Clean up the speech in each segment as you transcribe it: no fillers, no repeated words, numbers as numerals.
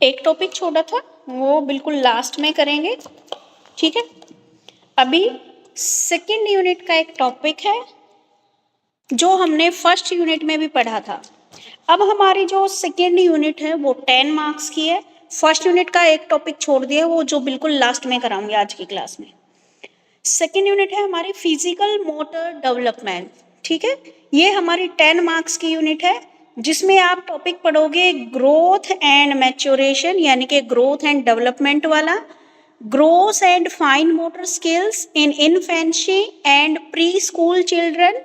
एक टॉपिक छोड़ा था, वो बिल्कुल लास्ट में करेंगे, ठीक है। अभी सेकेंड यूनिट का एक टॉपिक है जो हमने फर्स्ट यूनिट में भी पढ़ा था। अब हमारी जो सेकेंड यूनिट है वो 10 मार्क्स की है। फर्स्ट यूनिट का एक टॉपिक छोड़ दिया, वो जो बिल्कुल लास्ट में कराऊंगी आज की क्लास में। सेकेंड यूनिट है हमारी फिजिकल मोटर डेवलपमेंट, ठीक है। ये हमारी 10 मार्क्स की यूनिट है, जिसमें आप टॉपिक पढ़ोगे ग्रोथ एंड मैच्योरेशन, यानी कि ग्रोथ एंड डेवलपमेंट वाला, growth and fine motor skills in infancy and pre school children.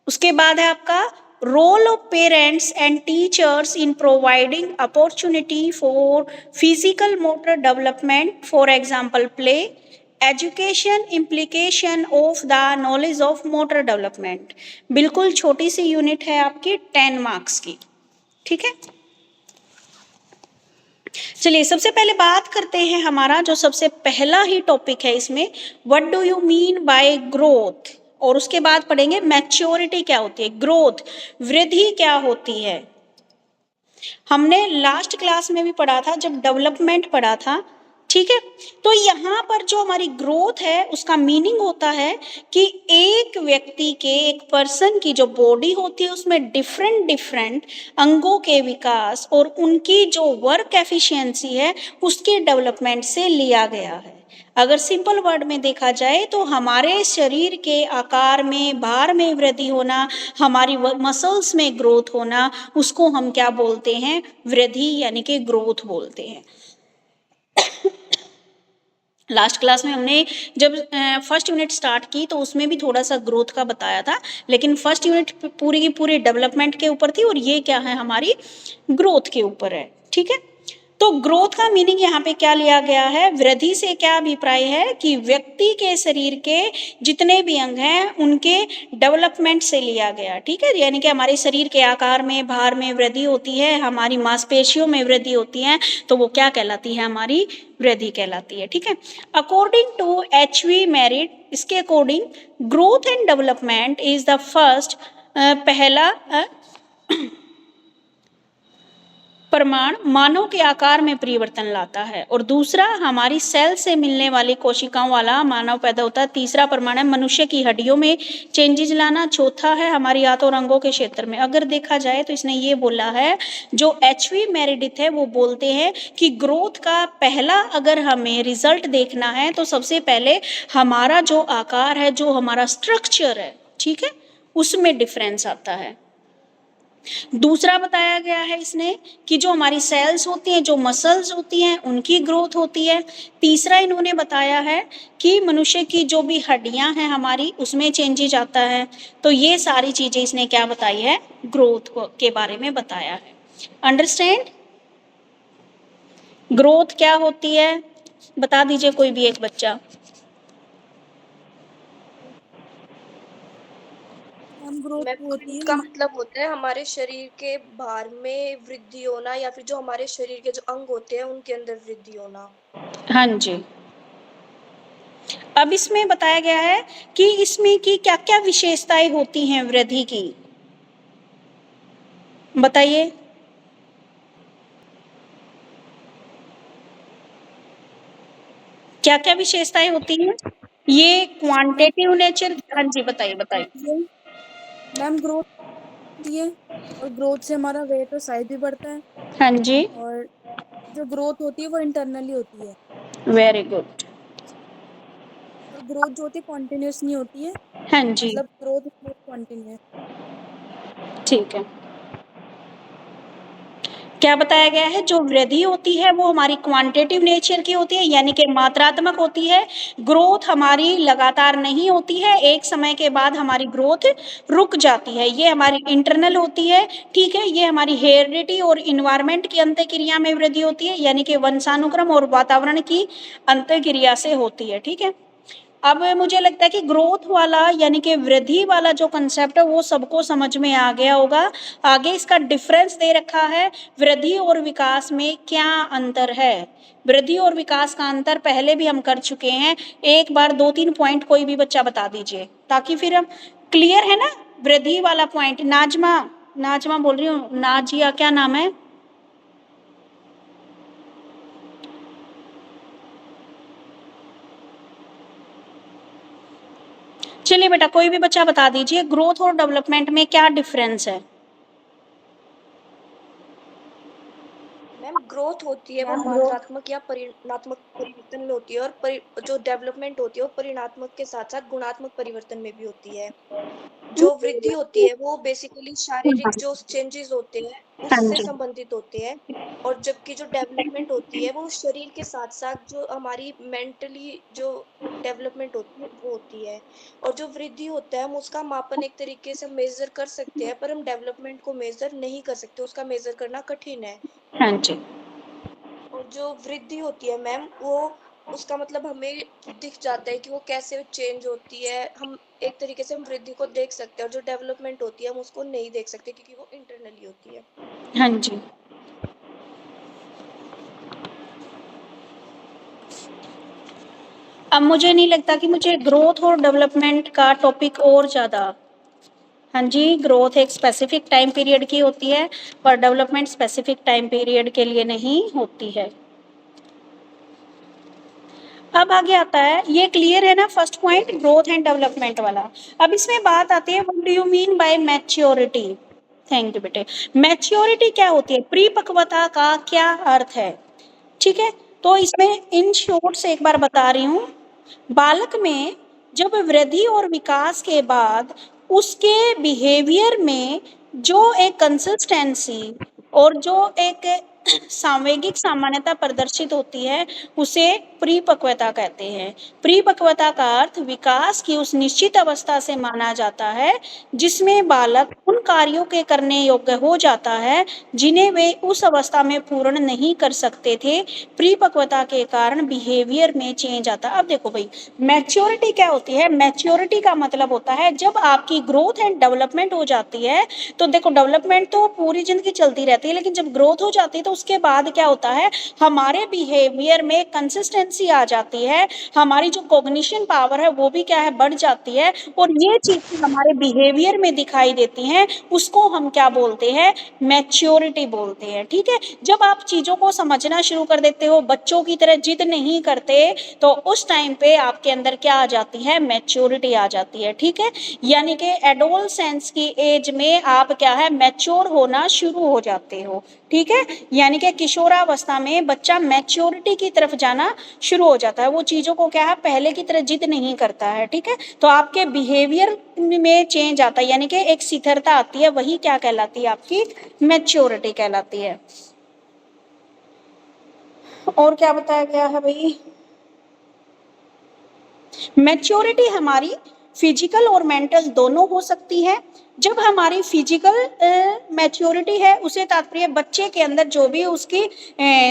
उसके बाद है आपका role of parents and teachers in providing opportunity for physical motor development, for example play, education implication of the knowledge of motor development. बिल्कुल छोटी सी unit है आपकी 10 marks की, ठीक है। चलिए सबसे पहले बात करते हैं, हमारा जो सबसे पहला ही टॉपिक है इसमें, what do you mean by growth, और उसके बाद पढ़ेंगे मैच्योरिटी क्या होती है, ग्रोथ वृद्धि क्या होती है। हमने लास्ट क्लास में भी पढ़ा था जब डेवलपमेंट पढ़ा था, ठीक है। तो यहाँ पर जो हमारी ग्रोथ है उसका मीनिंग होता है कि एक व्यक्ति के, एक पर्सन की जो बॉडी होती है उसमें डिफरेंट डिफरेंट अंगों के विकास और उनकी जो वर्क एफिशिएंसी है उसके डेवलपमेंट से लिया गया है। अगर सिंपल वर्ड में देखा जाए तो हमारे शरीर के आकार में, भार में वृद्धि होना, हमारी मसल्स में ग्रोथ होना, उसको हम क्या बोलते हैं, वृद्धि यानी कि ग्रोथ बोलते हैं। लास्ट क्लास में हमने जब फर्स्ट यूनिट स्टार्ट की तो उसमें भी थोड़ा सा ग्रोथ का बताया था, लेकिन फर्स्ट यूनिट पूरी की पूरी डेवलपमेंट के ऊपर थी और ये क्या है, हमारी ग्रोथ के ऊपर है, ठीक है। तो ग्रोथ का मीनिंग यहाँ पे क्या लिया गया है, वृद्धि से क्या अभिप्राय है कि व्यक्ति के शरीर के जितने भी अंग हैं उनके डेवलपमेंट से लिया गया, ठीक है। यानी कि हमारे शरीर के आकार में, भार में वृद्धि होती है, हमारी मांसपेशियों में वृद्धि होती है, तो वो क्या कहलाती है, हमारी वृद्धि कहलाती है, ठीक है। According to एच.वी. मेरिट, इसके according growth and development is the first, पहला प्रमाण मानव के आकार में परिवर्तन लाता है, और दूसरा हमारी सेल से मिलने वाली कोशिकाओं वाला मानव पैदा होता है। तीसरा प्रमाण है मनुष्य की हड्डियों में चेंजेस लाना। चौथा है हमारी आंत और अंगों के क्षेत्र में। अगर देखा जाए तो इसने ये बोला है, जो एच.वी. मेरिडिथ है वो बोलते हैं कि ग्रोथ का पहला अगर हमें रिजल्ट देखना है तो सबसे पहले हमारा जो आकार है, जो हमारा स्ट्रक्चर है, ठीक है, उसमें डिफरेंस आता है। दूसरा बताया गया है इसने कि जो हमारी सेल्स होती हैं, जो मसल्स होती हैं, उनकी ग्रोथ होती है। तीसरा इन्होंने बताया है कि मनुष्य की जो भी हड्डियां हैं हमारी, उसमें चेंजेस आता है। तो ये सारी चीजें इसने क्या बताई है, ग्रोथ के बारे में बताया है। अंडरस्टैंड, ग्रोथ क्या होती है, बता दीजिए कोई भी एक बच्चा। ग्रोथ होती है का मतलब होता है हमारे शरीर के भार में वृद्धि होना, या फिर जो हमारे शरीर के जो अंग होते हैं उनके अंदर वृद्धि होना। हाँ जी। अब इसमें बताया गया है कि इसमें की क्या क्या विशेषताएं होती हैं वृद्धि की, बताइए। क्या क्या विशेषताएं होती हैं, ये क्वांटिटेटिव नेचर, हाँ जी बताइए बताइए। मैम ग्रोथ होती है, और ग्रोथ से हमारा वेट और साइज भी बढ़ता है। हाँ जी, और जो ग्रोथ होती है वो इंटरनली होती है, वेरी गुड। और ग्रोथ जो होती है कॉन्टिन्यूस नहीं होती है, हाँ जी, मतलब ग्रोथ कॉन्टिन्यूस। ठीक है। क्या बताया गया है, जो वृद्धि होती है वो हमारी क्वांटिटेटिव नेचर की होती है, यानी कि मात्रात्मक होती है। ग्रोथ हमारी लगातार नहीं होती है, एक समय के बाद हमारी ग्रोथ रुक जाती है। ये हमारी इंटरनल होती है, ठीक है। ये हमारी हेरिडिटी और इन्वायरमेंट की अंतःक्रिया में वृद्धि होती है, यानी कि वंशानुक्रम और वातावरण की अंतःक्रिया से होती है, ठीक है। अब मुझे लगता है कि ग्रोथ वाला यानी कि वृद्धि वाला जो कंसेप्ट है वो सबको समझ में आ गया होगा। आगे इसका डिफरेंस दे रखा है, वृद्धि और विकास में क्या अंतर है। वृद्धि और विकास का अंतर पहले भी हम कर चुके हैं, एक बार 2-3 पॉइंट कोई भी बच्चा बता दीजिए, ताकि फिर हम क्लियर है ना। वृद्धि वाला पॉइंट, नाजमा, नाजमा बोल रही हूँ, नाजिया क्या नाम है, चलिए बेटा, कोई भी बच्चा बता दीजिए ग्रोथ और डेवलपमेंट में क्या डिफरेंस है। मैम ग्रोथ होती है वो मात्रात्मक या परिमाणात्मक परिवर्तन में होती है, और जो डेवलपमेंट होती है वो परिणात्मक के साथ साथ गुणात्मक परिवर्तन में भी होती है। जो वृद्धि होती है वो बेसिकली शारीरिक जो चेंजेस होते हैं हाँ उससे जी, संबंधित होते हैं, और जबकि जो डेवलपमेंट होती है वो शरीर के साथ साथ जो हमारी मेंटली जो डेवलपमेंट होती है वो होती है। और जो वृद्धि होता है हम उसका मापन एक तरीके से मेजर कर सकते हैं, पर हम डेवलपमेंट को मेजर नहीं कर सकते, उसका मेजर करना कठिन है। हाँ जी। और जो वृद्धि होती है मैम वो उसका मतलब हमें दिख जाता है कि वो कैसे चेंज होती है, हम एक तरीके से हम वृद्धि को देख सकते हैं, और जो डेवलपमेंट होती है हम उसको नहीं देख सकते क्योंकि वो इंटरनली होती है। हाँ जी। अब मुझे नहीं लगता कि मुझे ग्रोथ और डेवलपमेंट का टॉपिक और ज़्यादा। हाँ जी, ग्रोथ एक स्पेसिफिक टाइम पीरियड की होती है, पर डेवलपमेंट स्पेसिफिक टाइम पीरियड के लिए नहीं होती है। अब आगे आता है, ये क्लियर है ना first point, growth and development वाला। अब इसमें बात आती है, what do you mean by maturity. Thank you बेटे। मैच्योरिटी क्या होती है, परिपक्वता का क्या अर्थ है। ठीक है, तो इसमें इन शॉर्ट से एक बार बता रही हूँ। बालक में जब वृद्धि और विकास के बाद उसके बिहेवियर में जो एक कंसिस्टेंसी और जो एक सामवेगिक सामान्यता प्रदर्शित होती है उसे परिपक्वता कहते हैं। परिपक्वता का अर्थ विकास की उस निश्चित अवस्था से माना जाता है जिसमें बालक उन कार्यों के करने योग्य हो जाता है जिन्हें वे उस अवस्था में पूर्ण नहीं कर सकते थे। परिपक्वता के कारण बिहेवियर में चेंज आता है। अब देखो भाई, मैच्योरिटी क्या होती है। मैच्योरिटी का मतलब होता है जब आपकी ग्रोथ एंड डेवलपमेंट हो जाती है। तो देखो, डेवलपमेंट तो पूरी जिंदगी चलती रहती है, लेकिन जब ग्रोथ हो जाती है तो उसके बाद क्या होता है, हमारे बिहेवियर में कंसिस्टेंसी आ जाती है, हमारी जो कॉग्निशन पावर है वो भी क्या है, बढ़ जाती है, और ये चीजें हमारे बिहेवियर में दिखाई देती हैं, उसको हम क्या बोलते हैं, मैच्योरिटी बोलते हैं। ठीक है, जब आप चीजों को समझना शुरू कर देते हो, बच्चों की तरह जिद नहीं करते, तो उस टाइम पे आपके अंदर क्या आ जाती है, मैच्योरिटी आ जाती है। ठीक है, यानी कि एडोलसेंस की एज में आप क्या है, मैच्योर होना शुरू हो जाते हो। ठीक है, यानी कि किशोरावस्था में बच्चा मैच्योरिटी की तरफ जाना शुरू हो जाता है, वो चीजों को क्या है, पहले की तरह जिद नहीं करता है। ठीक है, तो आपके बिहेवियर में चेंज आता है, यानी कि एक स्थिरता आती है, वही क्या कहलाती है, आपकी मैच्योरिटी कहलाती है। और क्या बताया गया है भाई, मैच्योरिटी हमारी फिजिकल और मेंटल दोनों हो सकती है। जब हमारी फिजिकल मैच्योरिटी है, उसे तात्पर्य बच्चे के अंदर जो भी उसकी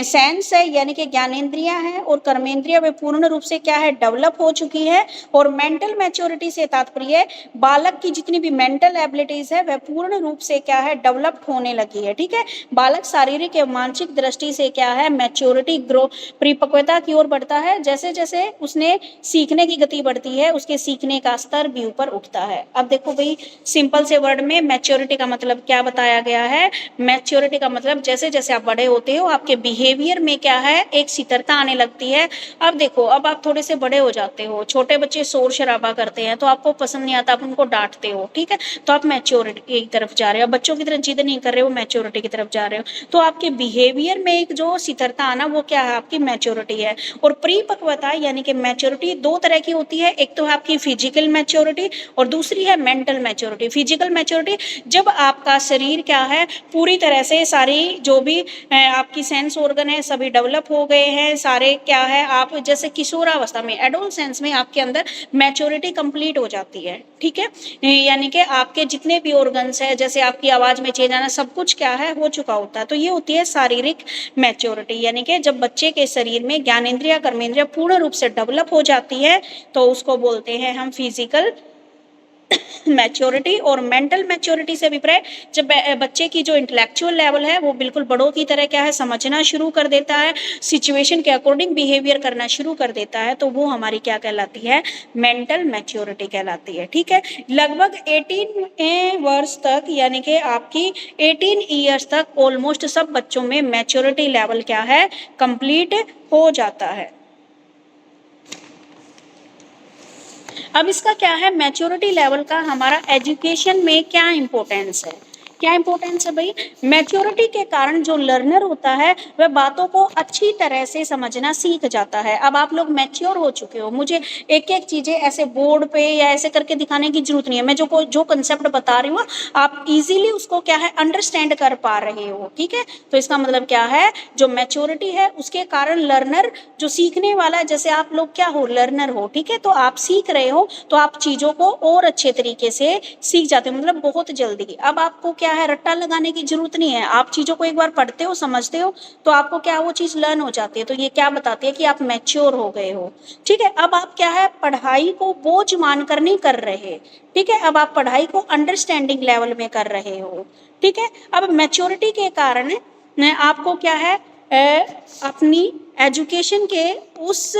सेंस है, यानी कि ज्ञानेंद्रियां हैं और कर्मेंद्रियां, वे पूर्ण रूप से क्या है, डेवलप हो चुकी है। और मेंटल मैच्योरिटी से तात्पर्य बालक की जितनी भी मेंटल एबिलिटीज है वह पूर्ण रूप से क्या है, डेवलप होने लगी है। ठीक है, बालक शारीरिक एवं मानसिक दृष्टि से क्या है, मैच्योरिटी ग्रो परिपक्वता की ओर बढ़ता है। जैसे जैसे उसने सीखने की गति बढ़ती है, उसके सीखने का स्तर भी ऊपर उठता है। अब देखो भाई, सिंपल से वर्ड में मैच्योरिटी का मतलब क्या बताया गया है। मैच्योरिटी का मतलब जैसे जैसे आप बड़े होते हो, आपके बिहेवियर में क्या है, एक स्थिरता आने लगती है। अब देखो, अब आप थोड़े से बड़े हो जाते हो, छोटे बच्चे शोर शराबा करते हैं तो आपको पसंद नहीं आता, आप उनको डांटते हो। ठीक है, तो आप मैच्योरिटी की तरफ जा रहे हो, बच्चों की तरफ जिद नहीं कर रहे हो, मैच्योरिटी की तरफ जा रहे हो। तो आपके बिहेवियर में एक जो स्थिरता आना, वो क्या है, आपकी मैच्योरिटी है। और परिपक्वता यानी कि मैच्योरिटी दो तरह की होती है, एक तो है आपकी फिजिकल मैच्योरिटी और दूसरी है मेंटल मैच्योरिटी। फिजिकल मैच्योरिटी जब आपका शरीर क्या है, पूरी तरह से सारी जो भी आपकी सेंस ऑर्गन है सभी डेवलप हो गए हैं, सारे क्या है, आप जैसे किशोरावस्था में, एडोलसेंस में आपके अंदर मैच्योरिटी कंप्लीट हो जाती है। ठीक है, यानी कि आपके जितने भी ऑर्गन्स है, जैसे आपकी आवाज में चेंज आना, सब कुछ क्या है, हो चुका होता है। तो ये होती है शारीरिक मैच्योरिटी, यानी कि जब बच्चे के शरीर में ज्ञानेंद्रिय कर्मेंद्रिय पूर्ण रूप से डेवलप हो जाती है तो उसको बोलते हैं हम फिजिकल मैच्योरिटी। और मेंटल मैच्योरिटी से विपरीत जब बच्चे की जो इंटेलेक्चुअल लेवल है वो बिल्कुल बड़ों की तरह क्या है, समझना शुरू कर देता है, सिचुएशन के अकॉर्डिंग बिहेवियर करना शुरू कर देता है, तो वो हमारी क्या कहलाती है, मेंटल मैच्योरिटी कहलाती है। ठीक है, लगभग 18 वर्ष तक, यानी कि आपकी 18 ईयर्स तक ऑलमोस्ट सब बच्चों में मैच्योरिटी लेवल क्या है, कंप्लीट हो जाता है। अब इसका क्या है, मैच्योरिटी लेवल का हमारा एजुकेशन में क्या इंपॉर्टेंस है, क्या इंपॉर्टेंस है भाई। मैच्योरिटी के कारण जो लर्नर होता है वह बातों को अच्छी तरह से समझना सीख जाता है। अब आप लोग मैच्योर हो चुके हो, मुझे एक एक चीजें ऐसे बोर्ड पे या ऐसे करके दिखाने की जरूरत नहीं है। मैं जो कंसेप्ट बता रही हूँ आप इजीली उसको क्या है अंडरस्टैंड कर पा रहे हो, ठीक है। तो इसका मतलब क्या है, जो मैच्योरिटी है उसके कारण लर्नर जो सीखने वाला है, जैसे आप लोग क्या हो, लर्नर हो, ठीक है। तो आप सीख रहे हो तो आप चीजों को और अच्छे तरीके से सीख जाते हो, मतलब बहुत जल्दी। अब आपको क्या है रट्टा लगाने की जरूरत नहीं है, आप चीजों को एक बार पढ़ते हो समझते हो तो आपको क्या वो चीज लर्न हो जाती है। तो ये क्या बताती है कि आप मैच्योर हो गए हो, ठीक है। अब आप क्या है पढ़ाई को बोझ मानकर नहीं कर रहे, ठीक है। अब आप पढ़ाई को अंडरस्टैंडिंग लेवल में कर रहे हो, ठीक है। अब मैच्योरिटी के कारण आपको क्या है अपनी एजुकेशन के उस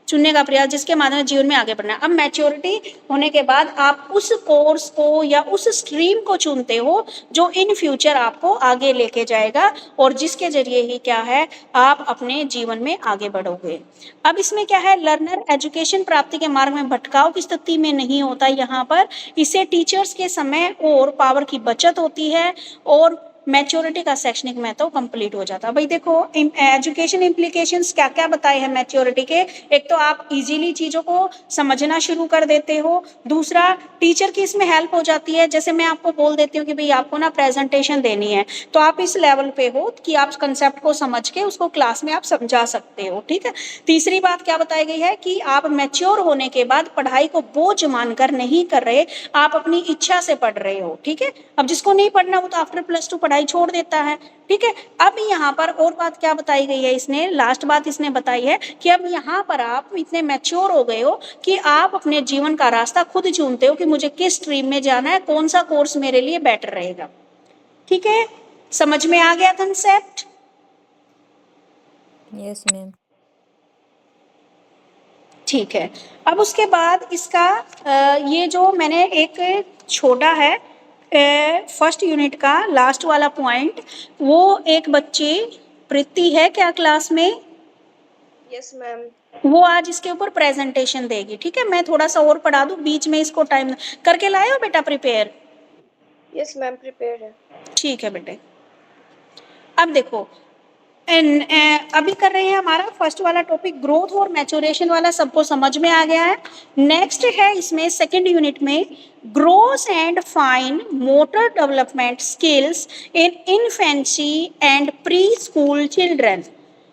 चुनने का प्रयास जिसके माध्यम से जीवन में आगे बढ़ना है। अब मैच्योरिटी होने के बाद आप उस कोर्स को या उस स्ट्रीम को चुनते हो जो इन फ्यूचर आपको आगे लेके जाएगा और जिसके जरिए ही क्या है आप अपने जीवन में आगे बढ़ोगे। अब इसमें क्या है, लर्नर एजुकेशन प्राप्ति के मार्ग में भटकाव की स्थिति में नहीं होता यहाँ पर, इससे टीचर्स के समय और पावर की बचत होती है और मैच्योरिटी का शैक्षणिक महत्व कंप्लीट हो जाता है। भाई देखो एजुकेशन इम्प्लीकेशंस क्या क्या बताए हैं मैच्योरिटी के। एक तो आप इजीली चीजों को समझना शुरू कर देते हो, दूसरा टीचर की इसमें हेल्प हो जाती है। जैसे मैं आपको बोल देती हूँ कि भाई आपको ना प्रेजेंटेशन देनी है तो आप इस लेवल पे हो कि आप कंसेप्ट को समझ के उसको क्लास में आप समझा सकते हो, ठीक है। तीसरी बात क्या बताई गई है कि आप मैच्योर होने के बाद पढ़ाई को बोझ मानकर नहीं कर रहे, आप अपनी इच्छा से पढ़ रहे हो, ठीक है। अब जिसको नहीं पढ़ना वो तो आफ्टर +2 पढ़ाई छोड़ देता है, ठीक है। अब यहाँ पर और बात क्या बताई गई है, इसने लास्ट बात इसने बताई है कि अब यहाँ पर आप इतने मैच्योर हो गए हो कि आप अपने जीवन का रास्ता खुद चुनते हो कि मुझे किस स्ट्रीम में जाना है, कौन सा कोर्स मेरे लिए बेटर रहेगा, ठीक है। समझ में आ गया कंसेप्ट? Yes ma'am. ठीक है। अब उसके बाद इसका ये जो मैंने एक छोटा है फर्स्ट यूनिट का लास्ट वाला पॉइंट, वो एक बच्ची प्रीति है क्या क्लास में, यस मैम। वो आज इसके ऊपर प्रेजेंटेशन देगी, ठीक है। मैं थोड़ा सा और पढ़ा दूं बीच में, इसको टाइम करके लाए हो बेटा प्रिपेयर? यस मैम प्रिपेयर है। ठीक है बेटे। अब देखो अभी कर रहे हैं हमारा फर्स्ट वाला टॉपिक ग्रोथ और मैच्योरेशन वाला, सबको समझ में आ गया है। नेक्स्ट है इसमें सेकंड यूनिट में growth and fine motor development skills in infancy and pre school children,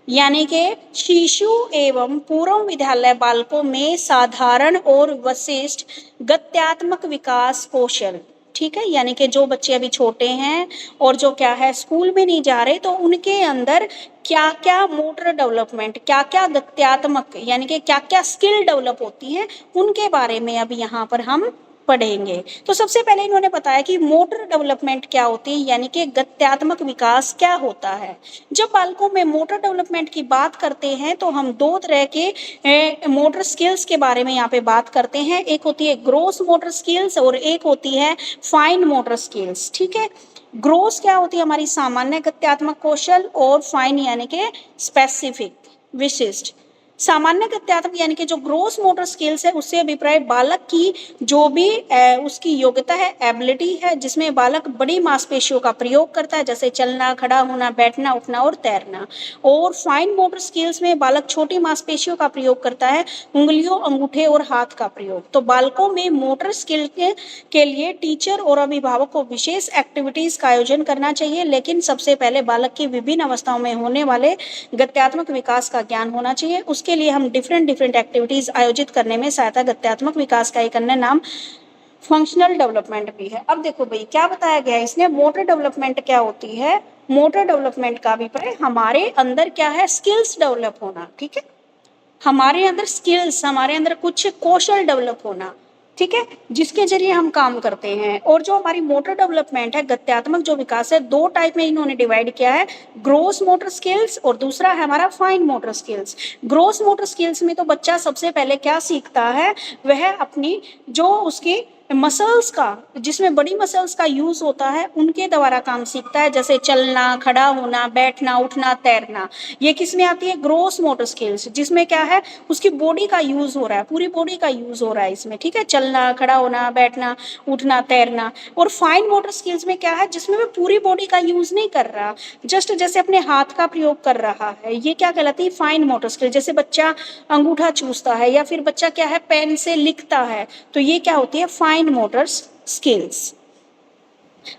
यानी कि शिशु एवं पूर्व विद्यालय बालकों में साधारण और विशिष्ट गत्यात्मक विकास कौशल, ठीक है। यानी कि जो बच्चे अभी छोटे हैं और जो क्या है स्कूल में नहीं जा रहे, तो उनके अंदर क्या क्या मोटर डेवलपमेंट, क्या क्या गत्यात्मक यानी कि क्या क्या स्किल डेवलप होती हैं, उनके बारे में अभी यहाँ पर हम पढ़ेंगे। तो सबसे पहले इन्होंने बताया कि मोटर डेवलपमेंट क्या होती है, यानी कि गत्यात्मक विकास क्या होता है। जब बालकों में मोटर डेवलपमेंट की बात करते हैं तो हम दो तरह के मोटर स्किल्स के बारे में यहाँ पे बात करते हैं, एक होती है ग्रोस मोटर स्किल्स और एक होती है फाइन मोटर स्किल्स, ठीक है। ग्रोस क्या होती है, हमारी सामान्य गत्यात्मक कौशल, और फाइन यानी कि स्पेसिफिक विशिष्ट। सामान्य गत्यात्मक यानी कि जो ग्रोस मोटर स्किल्स है उससे अभिप्राय बालक की जो भी उसकी योग्यता है, एबिलिटी है, जिसमें बालक बड़ी मांसपेशियों का प्रयोग करता है, जैसे चलना, खड़ा होना, बैठना, उठना और तैरना। और फाइन मोटर स्किल्स में बालक छोटी मांसपेशियों का प्रयोग करता है, उंगलियों, अंगूठे और हाथ का प्रयोग। तो बालकों में मोटर स्किल के लिए टीचर और अभिभावक को विशेष एक्टिविटीज का आयोजन करना चाहिए, लेकिन सबसे पहले बालक की विभिन्न अवस्थाओं में होने वाले गत्यात्मक विकास का ज्ञान होना चाहिए। उसके लिए हम डिफरेंट एक्टिविटीज आयोजित करने में सहायता, गत्यात्मक विकास का एक अन्य नाम फंक्शनल डेवलपमेंट भी है। अब देखो भाई क्या बताया गया है इसने, मोटर डेवलपमेंट क्या होती है। मोटर डेवलपमेंट का अभिप्राय हमारे अंदर क्या है, स्किल्स डेवलप होना, ठीक है। हमारे अंदर स्किल्स, हमारे अंदर कुछ कौशल डेवलप होना, ठीक है, जिसके जरिए हम काम करते हैं। और जो हमारी मोटर डेवलपमेंट है, गत्यात्मक जो विकास है, दो टाइप में इन्होंने डिवाइड किया है, ग्रोस मोटर स्किल्स और दूसरा है हमारा fine motor skills. Gross motor skills में तो बच्चा सबसे पहले क्या सीखता है, वह अपनी जो उसकी मसल्स का, जिसमें बड़ी मसल्स का यूज होता है, उनके द्वारा काम सीखता है, जैसे चलना, खड़ा होना, बैठना, उठना, तैरना। ये किस में आती है? ग्रोस मोटर स्किल्स, जिसमें क्या है, उसकी बॉडी का यूज हो रहा है, पूरी बॉडी का यूज हो रहा है इसमें, ठीक है, चलना, खड़ा होना, बैठना, उठना, तैरना। और फाइन मोटर स्किल्स में क्या है, जिसमें मैं पूरी बॉडी का यूज नहीं कर रहा, जस्ट जैसे अपने हाथ का प्रयोग कर रहा है, ये क्या कहलाती है? Fine motor skill. जैसे बच्चा अंगूठा चूसता है, या फिर बच्चा क्या है, पेन से लिखता है, तो ये क्या होती है? Fine motor skills.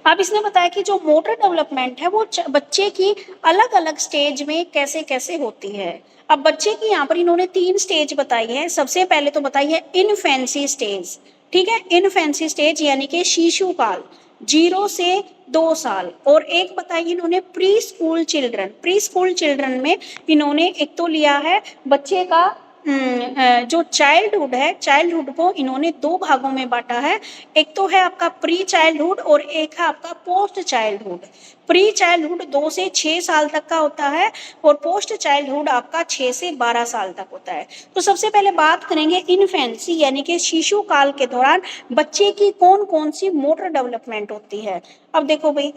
अब इसने बताया कि जो मोटर डेवलपमेंट है वो बच्चे की अलग अलग स्टेज में कैसे कैसे होती है। अब बच्चे की यहाँ पर इन्होंने 3 स्टेज बताई है। सबसे पहले तो बताई है इनफेंसी स्टेज, ठीक है, इनफेंसी स्टेज यानी कि शिशु काल, 0 से 2 साल। और एक बताई इन्होंने pre school children. Pre school children में इन्होंने एक तो लिया है बच्चे का जो चाइल्डहुड है, चाइल्डहुड को इन्होंने 2 भागों में बांटा है। एक तो है आपका प्री चाइल्डहुड और एक है आपका पोस्ट चाइल्डहुड। प्री चाइल्डहुड 2 से 6 साल तक का होता है और पोस्ट चाइल्डहुड आपका 6 से 12 साल तक होता है। तो सबसे पहले बात करेंगे इन्फेंसी यानी कि शिशु काल के दौरान बच्चे की कौन कौन सी मोटर डेवलपमेंट होती है। अब देखो भाई,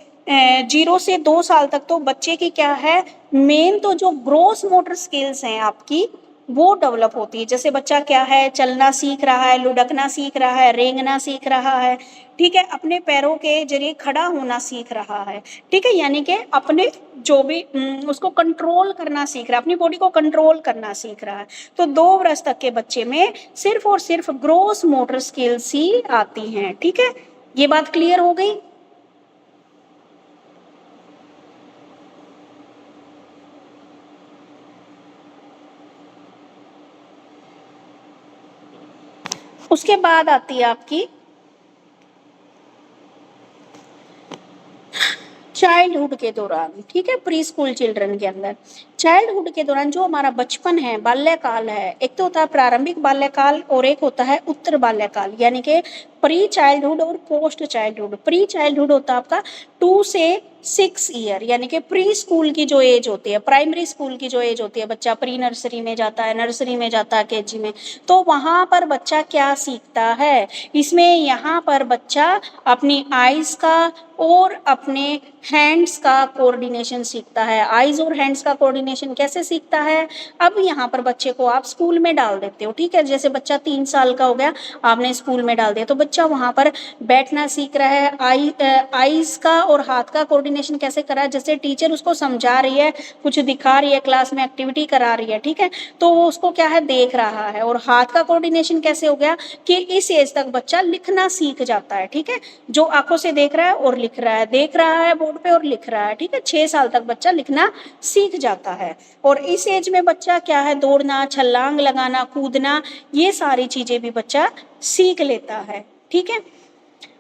0 से 2 साल तक तो बच्चे की क्या है, मेन तो जो ग्रोस मोटर स्किल्स हैं आपकी वो डेवलप होती है। जैसे बच्चा क्या है, चलना सीख रहा है, लुढ़कना सीख रहा है, रेंगना सीख रहा है, ठीक है, अपने पैरों के जरिए खड़ा होना सीख रहा है, ठीक है, यानी कि अपने जो भी उसको कंट्रोल करना सीख रहा है, अपनी बॉडी को कंट्रोल करना सीख रहा है। तो 2 वर्ष तक के बच्चे में सिर्फ और सिर्फ ग्रोस मोटर स्किल्स ही आती हैं, ठीक है, ये बात क्लियर हो गई। उसके बाद आती है आपकी चाइल्डहुड के दौरान, ठीक है, प्री स्कूल चिल्ड्रन के अंदर चाइल्डहुड के दौरान जो हमारा बचपन है, बाल्यकाल है, एक तो होता है प्रारंभिक बाल्यकाल और एक होता है उत्तर बाल्यकाल, यानी कि प्री चाइल्डहुड और पोस्ट चाइल्डहुड। प्री चाइल्डहुड होता है आपका 2 से 6 ईयर, यानी कि प्री स्कूल की जो एज होती है, प्राइमरी स्कूल की जो एज होती है, बच्चा प्री नर्सरी में जाता है, नर्सरी में जाता है, केजी में, तो वहां पर बच्चा क्या सीखता है, इसमें यहाँ पर बच्चा अपनी आईज का और अपने हैंड्स का कोऑर्डिनेशन सीखता है। आईज और हैंड्स का कोऑर्डिनेशन कैसे सीखता है, अब यहाँ पर बच्चे को आप स्कूल में डाल देते हो, ठीक है, जैसे बच्चा 3 साल का हो गया, आपने स्कूल में डाल दिया, तो बच्चा वहां पर बैठना सीख रहा है। आईज का और हाथ का कोऑर्डिनेशन कैसे करा है, जैसे टीचर उसको समझा रही है, कुछ दिखा रही है, क्लास में एक्टिविटी करा रही है, ठीक है, तो वो उसको क्या है, देख रहा है। और हाथ का कोऑर्डिनेशन कैसे हो गया कि इस एज तक बच्चा लिखना सीख जाता है, ठीक है, जो आंखों से देख रहा है और लिख रहा है, देख रहा है बोर्ड पे और लिख रहा है, ठीक है, 6 साल तक बच्चा लिखना सीख जाता है। और इस एज में बच्चा क्या है, दौड़ना, छलांग लगाना, कूदना, ये सारी चीजें भी बच्चा सीख लेता है, ठीक है,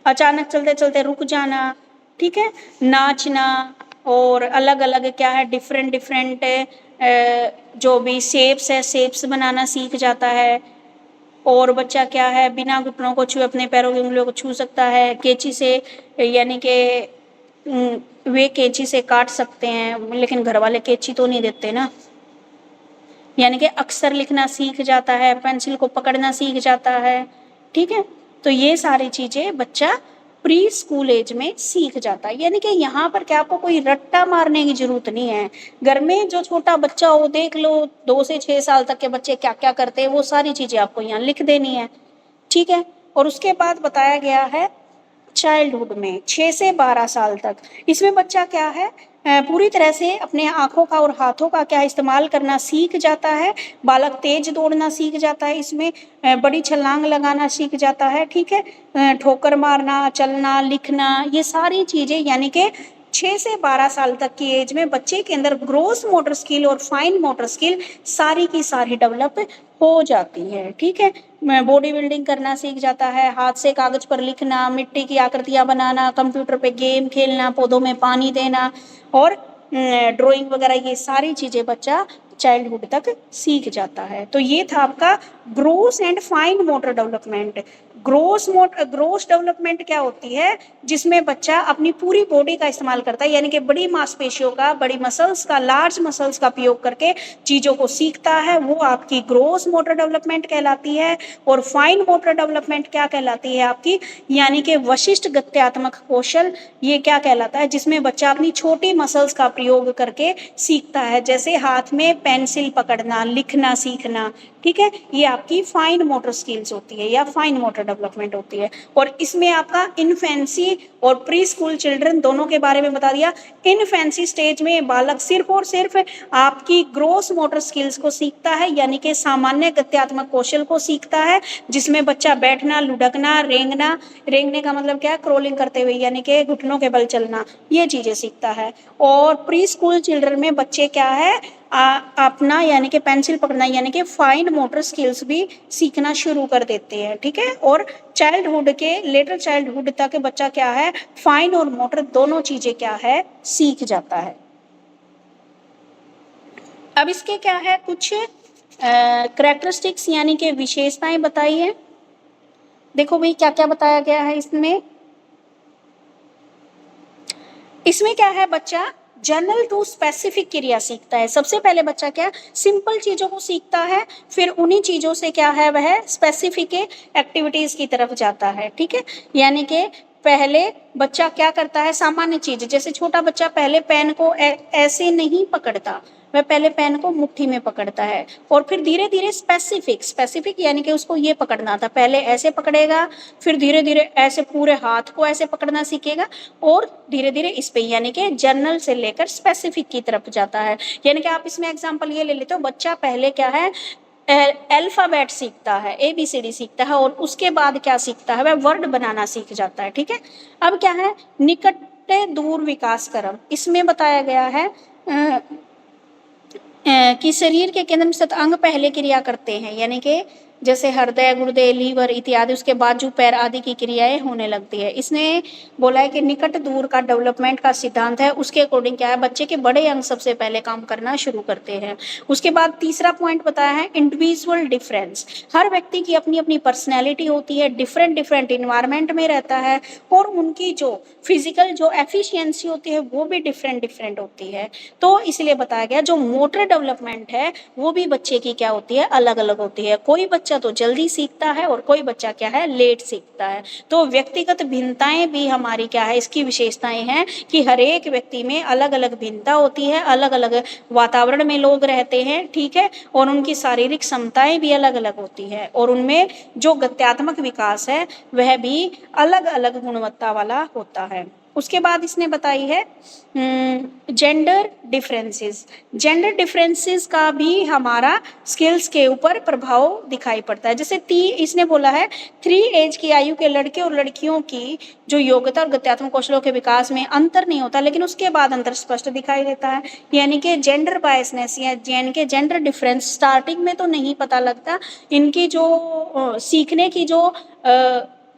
अचानक चलते चलते रुक जाना, ठीक है, नाचना, और अलग अलग क्या है, डिफरेंट डिफरेंट जो भी शेप्स है, शेप्स बनाना सीख जाता है। और बच्चा क्या है, बिना घुटनों को छुए अपने पैरों की उंगलियों को छू सकता है, कैंची से, यानी कि वे कैंची से काट सकते हैं, लेकिन घर वाले कैंची तो नहीं देते ना, यानी कि अक्षर लिखना सीख जाता है, पेंसिल को पकड़ना सीख जाता है, ठीक है, तो ये सारी चीजें बच्चा प्री स्कूल एज में सीख जाता है। यानी कि यहाँ पर क्या आपको कोई रट्टा मारने की जरूरत नहीं है, घर में जो छोटा बच्चा हो, देख लो 2 से 6 साल तक के बच्चे क्या क्या करते हैं, वो सारी चीजें आपको यहाँ लिख देनी है, ठीक है। और उसके बाद बताया गया है चाइल्डहुड में 6 से 12 साल तक, इसमें बच्चा क्या है, पूरी तरह से अपने आंखों का और हाथों का क्या इस्तेमाल करना सीख जाता है। बालक तेज दौड़ना सीख जाता है, इसमें बड़ी छलांग लगाना सीख जाता है, ठीक है, ठोकर मारना, चलना, लिखना, ये सारी चीजें, यानी कि 6 से 12 साल तक की एज में बच्चे के अंदर ग्रोस मोटर स्किल और फाइन मोटर स्किल सारी की सारी डेवलप हो जाती है, ठीक है, बॉडी बिल्डिंग करना सीख जाता है, हाथ से कागज पर लिखना, मिट्टी की आकृतियां बनाना, कंप्यूटर पे गेम खेलना, पौधों में पानी देना और ड्राइंग वगैरह, ये सारी चीजें बच्चा चाइल्डहुड तक सीख जाता है। तो ये था आपका gross and fine motor development. Gross development क्या होती है, जिसमें बच्चा अपनी पूरी बॉडी का इस्तेमाल करता है, यानी कि बड़ी मांसपेशियों का, बड़ी मसल्स का, लार्ज मसल्स का उपयोग करके चीजों को सीखता है, वो आपकी ग्रोस मोटर डेवलपमेंट कहलाती है। और फाइन मोटर डेवलपमेंट क्या कहलाती है आपकी, यानी कि वशिष्ठ गत्यात्मक कौशल, ये क्या कहलाता है, जिसमें बच्चा अपनी छोटी मसल्स का प्रयोग करके सीखता है, जैसे हाथ में पेंसिल पकड़ना, लिखना सीखना, ठीक है, ये आपकी फाइन मोटर स्किल्स होती है या फाइन मोटर डेवलपमेंट होती है। और इसमें आपका इनफेंसी और प्री स्कूल चिल्ड्रन दोनों के बारे में बता दिया। इनफेंसी स्टेज में बालक सिर्फ और सिर्फ आपकी ग्रोस मोटर स्किल्स को सीखता है, यानी कि सामान्य गत्यात्मक कौशल को सीखता है, जिसमें बच्चा बैठना, लुढ़कना, रेंगना, रेंगने का मतलब क्या है, क्रोलिंग करते हुए, यानी कि घुटनों के बल चलना, ये चीजें सीखता है। और प्री स्कूल चिल्ड्रन में बच्चे क्या है, अपना यानी कि पेंसिल पकड़ना, यानी कि फाइन मोटर स्किल्स भी सीखना शुरू कर देते हैं, ठीक है। और चाइल्डहुड के लेटर चाइल्डहुड तक बच्चा क्या है, फाइन और मोटर दोनों चीजें क्या है, सीख जाता है। अब इसके क्या है, कुछ कैरेक्टरिस्टिक्स यानी कि विशेषताएं बताई है। देखो भाई क्या क्या बताया गया है इसमें। इसमें क्या है, बच्चा जनरल टू स्पेसिफिक क्रिया सीखता है। सबसे पहले बच्चा क्या, सिंपल चीजों को सीखता है, फिर उन्हीं चीजों से क्या है, वह स्पेसिफिक एक्टिविटीज की तरफ जाता है, ठीक है। यानी कि पहले बच्चा क्या करता है, सामान्य चीज, जैसे छोटा बच्चा पहले पेन को ऐसे नहीं पकड़ता, वह पहले पेन को मुट्ठी में पकड़ता है, और फिर धीरे धीरे स्पेसिफिक यानी कि उसको ये पकड़ना था, पहले ऐसे पकड़ेगा, फिर धीरे धीरे ऐसे पूरे हाथ को ऐसे पकड़ना सीखेगा, और धीरे धीरे इस पे यानी कि जनरल से लेकर स्पेसिफिक की तरफ जाता है। यानी कि आप इसमें एग्जांपल ये ले लेते हो, बच्चा पहले क्या है, अल्फाबेट सीखता है, ABCD सीखता है, और उसके बाद क्या सीखता है, वह वर्ड बनाना सीख जाता है, ठीक है। अब क्या है, निकट दूर विकास क्रम, इसमें बताया गया है कि शरीर के केंद्र में स्थित अंग पहले क्रिया करते हैं, यानी कि जैसे हृदय, गुर्दे, लीवर इत्यादि, उसके बाजू, पैर आदि की क्रियाएं होने लगती है। इसने बोला है कि निकट दूर का डेवलपमेंट का सिद्धांत है, उसके अकॉर्डिंग क्या है, बच्चे के बड़े अंग सबसे पहले काम करना शुरू करते हैं। उसके बाद तीसरा पॉइंट बताया है इंडिविजुअल डिफरेंस, हर व्यक्ति की अपनी अपनी पर्सनैलिटी होती है, डिफरेंट डिफरेंट इन्वायरमेंट में रहता है, और उनकी जो फिजिकल जो एफिशिएंसी होती है वो भी डिफरेंट डिफरेंट होती है। तो इसलिए बताया गया जो मोटर डेवलपमेंट है वो भी बच्चे की क्या होती है, अलग अलग होती है। कोई बच्चा तो जल्दी सीखता है और कोई बच्चा क्या है, लेट सीखता है। तो व्यक्तिगत भिन्नताएं भी हमारी क्या है, इसकी विशेषताएं हैं कि हर एक व्यक्ति में अलग अलग भिन्नता होती है, अलग अलग वातावरण में लोग रहते हैं, ठीक है, और उनकी शारीरिक क्षमताएं भी अलग अलग होती है, और उनमें जो गत्यात्मक विकास है वह भी अलग अलग गुणवत्ता वाला होता है। उसके बाद इसने बताई है जेंडर डिफरेंसेस, जेंडर डिफरेंसेस का भी हमारा स्किल्स के ऊपर प्रभाव दिखाई पड़ता है। जैसे इसने बोला है 3 एज की आयु के लड़के और लड़कियों की जो योग्यता और गत्यात्मक कौशलों के विकास में अंतर नहीं होता, लेकिन उसके बाद अंतर स्पष्ट दिखाई देता है। यानी कि जेंडर बायसनेस यानी कि जेंडर डिफरेंस स्टार्टिंग में तो नहीं पता लगता, इनकी जो सीखने की जो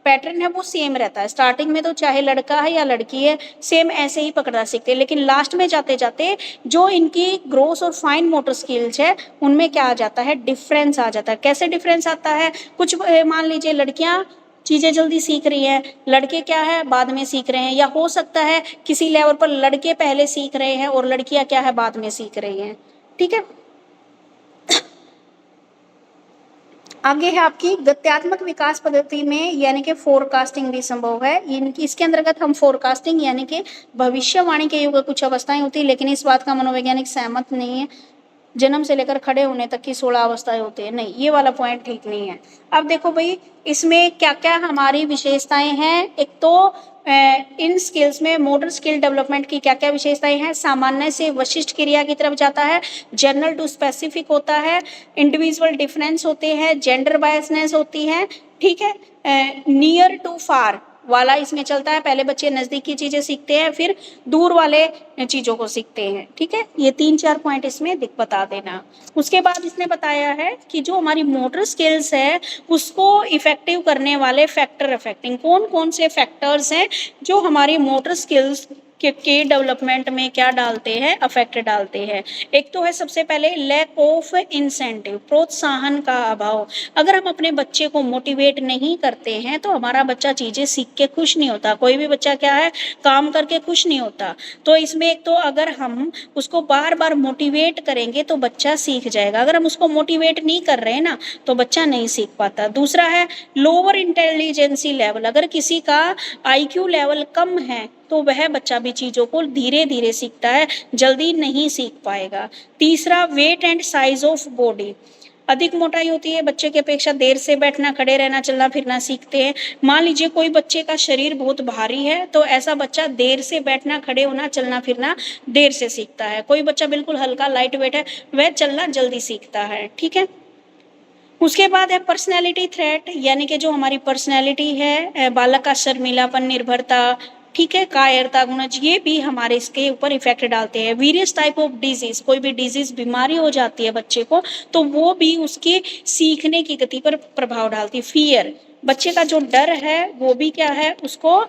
पैटर्न है वो सेम रहता है। स्टार्टिंग में तो चाहे लड़का है या लड़की है सेम ऐसे ही पकड़ना सीखते हैं, लेकिन लास्ट में जाते जाते जो इनकी ग्रोस और फाइन मोटर स्किल्स है उनमें क्या आ जाता है, डिफरेंस आ जाता है। कैसे डिफरेंस आता है, कुछ मान लीजिए लड़कियां चीजें जल्दी सीख रही हैं, लड़के क्या है बाद में सीख रहे हैं, या हो सकता है किसी लेवल पर लड़के पहले सीख रहे हैं और लड़कियां क्या है बाद में सीख रही हैं, ठीक है। आगे है आपकी गत्यात्मक विकास पद्धति में यानी कि फोरकास्टिंग भी संभव है। इसके अंतर्गत हम फोरकास्टिंग यानी कि भविष्यवाणी के युग कुछ अवस्थाएं होती है, लेकिन इस बात का मनोवैज्ञानिक सहमत नहीं है। जन्म से लेकर खड़े होने तक की 16 अवस्थाएं होती है, नहीं ये वाला पॉइंट ठीक नहीं है। अब देखो भाई इसमें क्या क्या हमारी विशेषताएं हैं। एक तो इन स्किल्स में मोटर स्किल डेवलपमेंट की क्या क्या विशेषताएं हैं, सामान्य से वशिष्ठ क्रिया की तरफ जाता है, जनरल टू स्पेसिफिक होता है, इंडिविजुअल डिफरेंस होते हैं, जेंडर बायसनेस होती है, ठीक है, नियर टू फार वाला इसमें चलता है, पहले बच्चे नजदीक की चीजें सीखते हैं फिर दूर वाले चीजों को सीखते हैं, ठीक है। ये 3-4 पॉइंट इसमें बता देना। उसके बाद इसने बताया है कि जो हमारी मोटर स्किल्स है उसको इफेक्टिव करने वाले फैक्टर अफेक्टिंग, कौन कौन से फैक्टर्स हैं जो हमारी मोटर स्किल्स के डेवलपमेंट में क्या डालते हैं, अफेक्ट डालते हैं। एक तो है सबसे पहले लैक ऑफ इंसेंटिव, प्रोत्साहन का अभाव। अगर हम अपने बच्चे को मोटिवेट नहीं करते हैं तो हमारा बच्चा चीजें सीख के खुश नहीं होता। कोई भी बच्चा क्या है, काम करके खुश नहीं होता। तो इसमें एक तो अगर हम उसको बार बार मोटिवेट करेंगे तो बच्चा सीख जाएगा। अगर हम उसको मोटिवेट नहीं कर रहे हैं ना तो बच्चा नहीं सीख पाता। दूसरा है लोअर इंटेलिजेंसी लेवल। अगर किसी का IQ लेवल कम है तो वह बच्चा भी चीजों को धीरे धीरे सीखता है, जल्दी नहीं सीख पाएगा। तीसरा weight and size of body. अधिक मोटाई होती है बच्चे की अपेक्षा देर से बैठना, खड़े रहना, चलना फिरना सीखते हैं। मान लीजिए कोई बच्चे का शरीर बहुत भारी है तो ऐसा बच्चा देर से बैठना, खड़े होना, चलना फिरना देर से सीखता है। कोई बच्चा बिल्कुल हल्का लाइट वेट है, वह चलना जल्दी सीखता है। ठीक है। उसके बाद है पर्सनैलिटी थ्रेट, यानी कि जो हमारी पर्सनैलिटी है, बालक का शर्मीलापन, निर्भरता, ठीक है, कायरता, गुणज, ये भी हमारे इसके ऊपर इफेक्ट डालते हैं। वेरियस टाइप ऑफ डिजीज, कोई भी डिजीज बीमारी हो जाती है बच्चे को तो वो भी उसके सीखने की गति पर प्रभाव डालती है। फियर, बच्चे का जो डर है वो भी क्या है, उसको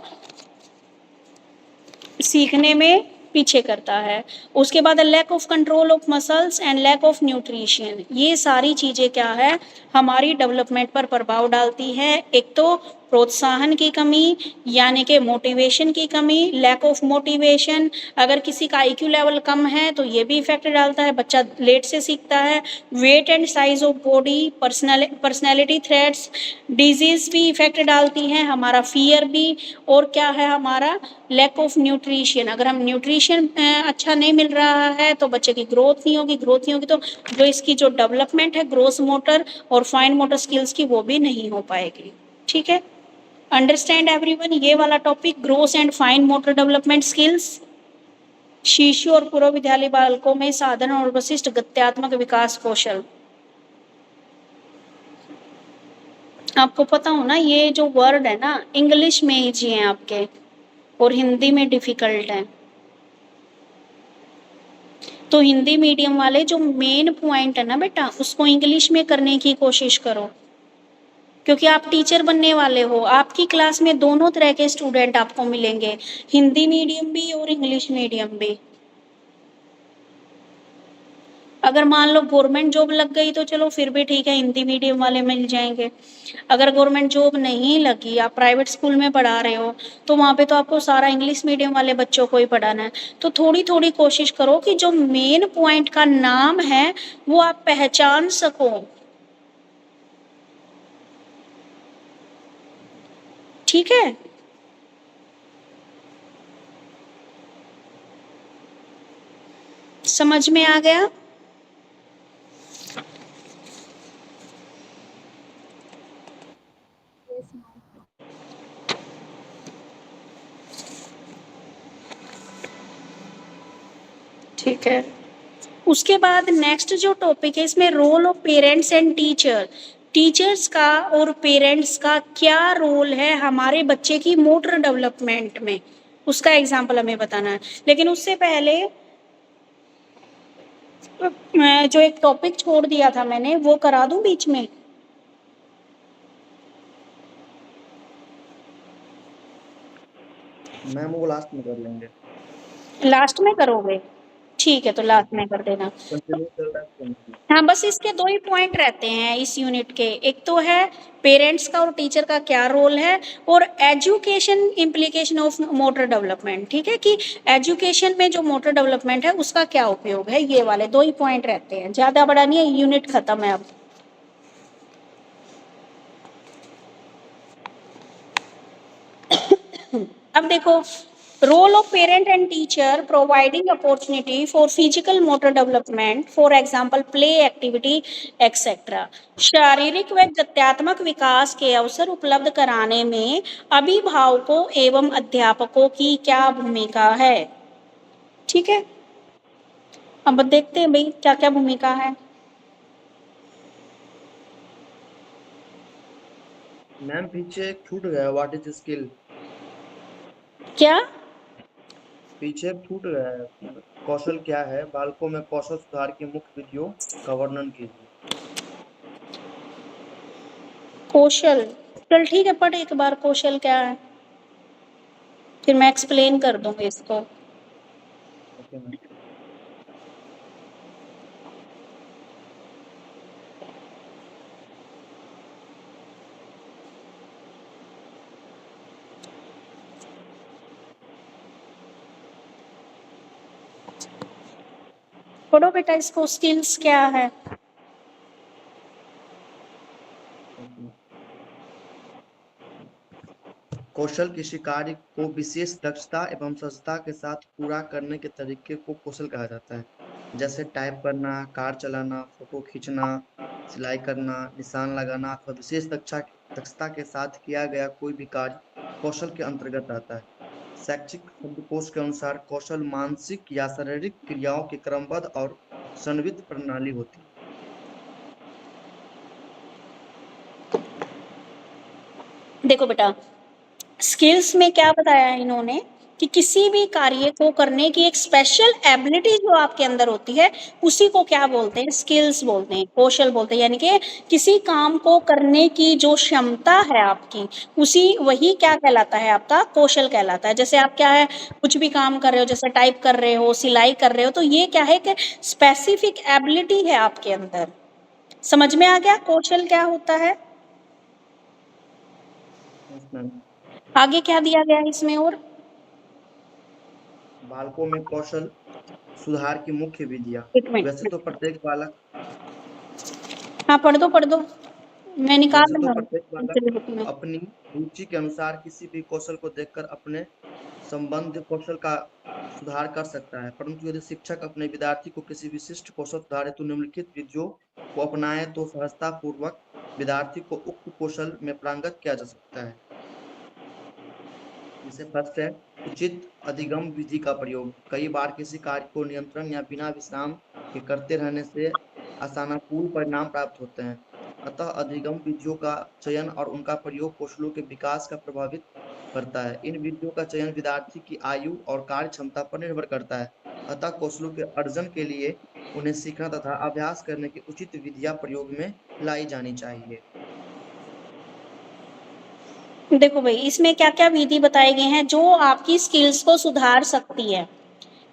सीखने में पीछे करता है। उसके बाद lack of control of muscles and lack of nutrition, ये सारी चीजें क्या है, हमारी डेवलपमेंट पर प्रभाव डालती है। एक तो प्रोत्साहन की कमी यानी कि मोटिवेशन की कमी, लैक ऑफ मोटिवेशन। अगर किसी का IQ लेवल कम है तो ये भी इफेक्ट डालता है, बच्चा लेट से सीखता है। Weight and size of body, personality traits, disease भी इफेक्ट डालती हैं, हमारा फियर भी। और क्या है हमारा लैक ऑफ न्यूट्रिशन। अगर हम न्यूट्रिशन अच्छा नहीं मिल रहा है तो बच्चे की ग्रोथ नहीं होगी, ग्रोथ नहीं होगी तो जो इसकी जो डेवलपमेंट है ग्रोस मोटर और फाइन मोटर स्किल्स की वो भी नहीं हो पाएगी। ठीक है। अंडरस्टैंड एवरीवन ये वाला topic, gross and fine motor development skills. शिशु और पूर्व विद्यालय बालकों में साधारण और विशिष्ट गत्यात्मक विकास कौशल। आपको पता हो ना ये जो वर्ड है ना इंग्लिश में ही जी हैं आपके और हिंदी में डिफिकल्ट है। तो हिंदी मीडियम वाले जो मेन पॉइंट है ना बेटा उसको इंग्लिश में करने की कोशिश करो, क्योंकि आप टीचर बनने वाले हो। आपकी क्लास में दोनों तरह के स्टूडेंट आपको मिलेंगे, हिंदी मीडियम भी और इंग्लिश मीडियम भी। अगर मान लो गवर्नमेंट जॉब लग गई तो चलो फिर भी ठीक है, हिंदी मीडियम वाले मिल जाएंगे। अगर गवर्नमेंट जॉब नहीं लगी, आप प्राइवेट स्कूल में पढ़ा रहे हो तो वहाँ पे तो आपको सारा इंग्लिश मीडियम वाले बच्चों को ही पढ़ाना है। तो थोड़ी थोड़ी कोशिश करो कि जो मेन पॉइंट का नाम है वो आप पहचान सको। ठीक है। समझ में आ गया? ठीक है। उसके बाद नेक्स्ट जो टॉपिक है इसमें role of parents and teacher. Teachers का और पेरेंट्स का क्या रोल है हमारे बच्चे की मोटर डेवलपमेंट में, उसका एग्जाम्पल हमें बताना है। लेकिन उससे पहले जो एक टॉपिक छोड़ दिया था मैंने वो करा दूं बीच में। मैम वो लास्ट में कर लेंगे। लास्ट में करोगे? ठीक है तो लास्ट में कर देना। कंटिन्यू चल रहा है तो continue। हाँ बस इसके दो ही पॉइंट रहते हैं इस यूनिट के, एक तो है पेरेंट्स का और टीचर का क्या रोल है और education implication of motor development. ठीक है कि एजुकेशन में जो मोटर डेवलपमेंट है उसका क्या उपयोग है, ये वाले दो ही पॉइंट रहते हैं, ज्यादा बड़ा नहीं है। यूनिट खत्म है अब। अब देखो role of parent and teacher providing opportunity for physical motor development, for example play activity etcetera. शारीरिक व गत्यात्मक विकास के अवसर उपलब्ध कराने में अभिभावकों एवं अध्यापकों की क्या भूमिका है। ठीक है। अब देखते हैं भाई क्या क्या भूमिका है। मैम पीछे एक छूट गया, व्हाट इज स्किल। क्या? पीछे छूट गया है, कौशल क्या है, बालकों में कौशल सुधार की मुख्य विधियों का वर्णन कीजिए। कौशल, चल ठीक है पढ़ एक बार कौशल क्या है, फिर मैं एक्सप्लेन कर दूंगी इसको। Okay ma'am. पढ़ो बेटा इसको, स्किल्स क्या है। कौशल किसी कार्य को विशेष दक्षता एवं सहजता के साथ पूरा करने के तरीके को कौशल कहा जाता है। जैसे टाइप करना, कार चलाना, फोटो खींचना, सिलाई करना, निशान लगाना अथवा विशेष दक्षता के साथ किया गया कोई भी कार्य कौशल के अंतर्गत आता है। शैक्षिक शब्दकोश के अनुसार कौशल मानसिक या शारीरिक क्रियाओं की क्रमबद्ध और संवित प्रणाली होती है। देखो बेटा, स्किल्स में क्या बताया है इन्होंने कि किसी भी कार्य को करने की एक स्पेशल एबिलिटी जो आपके अंदर होती है उसी को क्या बोलते हैं, स्किल्स बोलते हैं, कौशल बोलते हैं। यानी कि किसी काम को करने की जो क्षमता है आपकी, उसी वही क्या कहलाता है, आपका कौशल कहलाता है। जैसे आप क्या है, कुछ भी काम कर रहे हो, जैसे टाइप कर रहे हो, सिलाई कर रहे हो, तो ये क्या है कि स्पेसिफिक एबिलिटी है आपके अंदर। समझ में आ गया कौशल क्या होता है। Yes ma'am. आगे क्या दिया गया है इसमें और। बालकों में कौशल सुधार की मुख्य विधियां। एक वैसे मिनट, तो प्रत्येक बालक हाँ पढ़ दो पढ़ दो, मैं निकाल वैसे तो रहा प्रत्येक बालक हूँ में। अपनी रुचि के अनुसार किसी भी कौशल को देखकर अपने संबंध कौशल का सुधार कर सकता है, परंतु यदि शिक्षक अपने विद्यार्थी को किसी विशिष्ट कौशल सुधार हेतु निम्नलिखित विधियों को अपनाए तो सहजता पूर्वक विद्यार्थी को उक्त कौशल में पारंगत किया जा सकता है। जैसे फर्स्ट है उचित अधिगम विधि का प्रयोग। कई बार किसी कार्य को नियंत्रण या बिना विश्राम के करते रहने से आसानुकूल परिणाम प्राप्त होते हैं। अतः अधिगम विधियों का चयन और उनका प्रयोग कौशलों के विकास का प्रभावित करता है। इन विधियों का चयन विद्यार्थी की आयु और कार्य क्षमता पर निर्भर करता है। अतः कौशलों के अर्जन के लिए उन्हें सीखना तथा अभ्यास करने की उचित विधियां प्रयोग में लाई जानी चाहिए। देखो भाई, इसमें क्या क्या विधि बताए गए हैं जो आपकी स्किल्स को सुधार सकती है।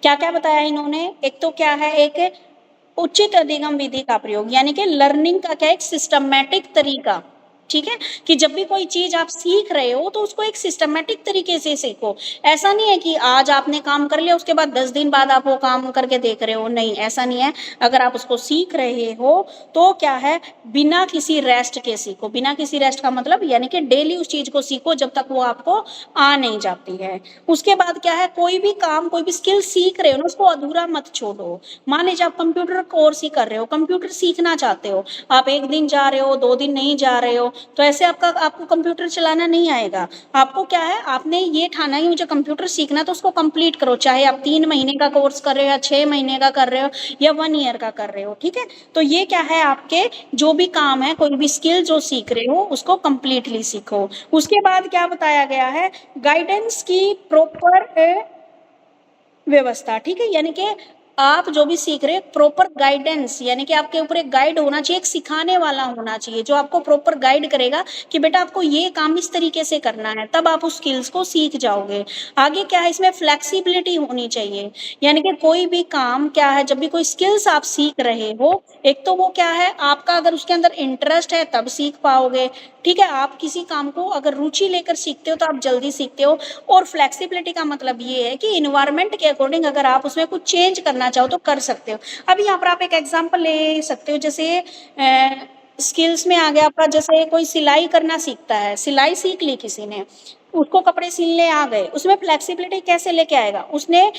क्या क्या बताया इन्होंने, एक तो क्या है, एक उचित अधिगम विधि का प्रयोग, यानी कि लर्निंग का क्या, एक सिस्टमैटिक तरीका। ठीक है, कि जब भी कोई चीज आप सीख रहे हो तो उसको एक सिस्टमैटिक तरीके से सीखो। ऐसा नहीं है कि आज आपने काम कर लिया उसके बाद 10 दिन बाद आप वो काम करके देख रहे हो, नहीं ऐसा नहीं है। अगर आप उसको सीख रहे हो तो क्या है, बिना किसी रेस्ट के सीखो। बिना किसी रेस्ट का मतलब यानी कि डेली उस चीज को सीखो जब तक वो आपको आ नहीं जाती है। उसके बाद क्या है, कोई भी काम, कोई भी स्किल सीख रहे हो ना, उसको अधूरा मत छोड़ो। मान लीजिए आप कंप्यूटर कोर्स ही कर रहे हो, कंप्यूटर सीखना चाहते हो, आप एक दिन जा रहे हो, 2 दिन नहीं जा रहे हो, तो ऐसे आपको कंप्यूटर चलाना नहीं आएगा। आपको क्या है, आपने ये ठाना ही मुझे कंप्यूटर सीखना, तो उसको कंप्लीट करो। चाहे आप 3 महीने का कोर्स कर रहे हो या 6 महीने का कर रहे हो या 1 ईयर का कर रहे हो। ठीक है, तो ये क्या है, आपके जो भी काम है, कोई भी स्किल जो सीख रहे हो उसको कंप्लीटली सीखो। उसके बाद क्या बताया गया है, गाइडेंस की प्रॉपर व्यवस्था। ठीक है, यानी कि आप जो भी सीख रहे हैं प्रॉपर गाइडेंस, यानी कि आपके ऊपर एक गाइड होना चाहिए, एक सिखाने वाला होना चाहिए जो आपको प्रॉपर गाइड करेगा कि बेटा आपको ये काम इस तरीके से करना है, तब आप उस स्किल्स को सीख जाओगे। आगे क्या है, इसमें फ्लेक्सिबिलिटी होनी चाहिए। यानी कि कोई भी काम क्या है, जब भी कोई स्किल्स आप सीख रहे हो, एक तो वो क्या है, आपका अगर उसके अंदर इंटरेस्ट है तब सीख पाओगे। ठीक है, आप किसी काम को अगर रुचि लेकर सीखते हो तो आप जल्दी सीखते हो। और फ्लेक्सिबिलिटी का मतलब ये है कि इन्वायरमेंट के अकॉर्डिंग अगर आप उसमें कुछ चेंज करना चाहो तो कर सकते हो। अभी यहाँ पर आप एक एग्जांपल ले सकते हो, जैसे स्किल्स में आ गया आपका, जैसे कोई सिलाई करना सीखता है, सिलाई सीख ली किसी ने, उसको कपड़े सिलने आ गए, उसमें फ्लेक्सिबिलिटी कैसे लेके आएगा, उसने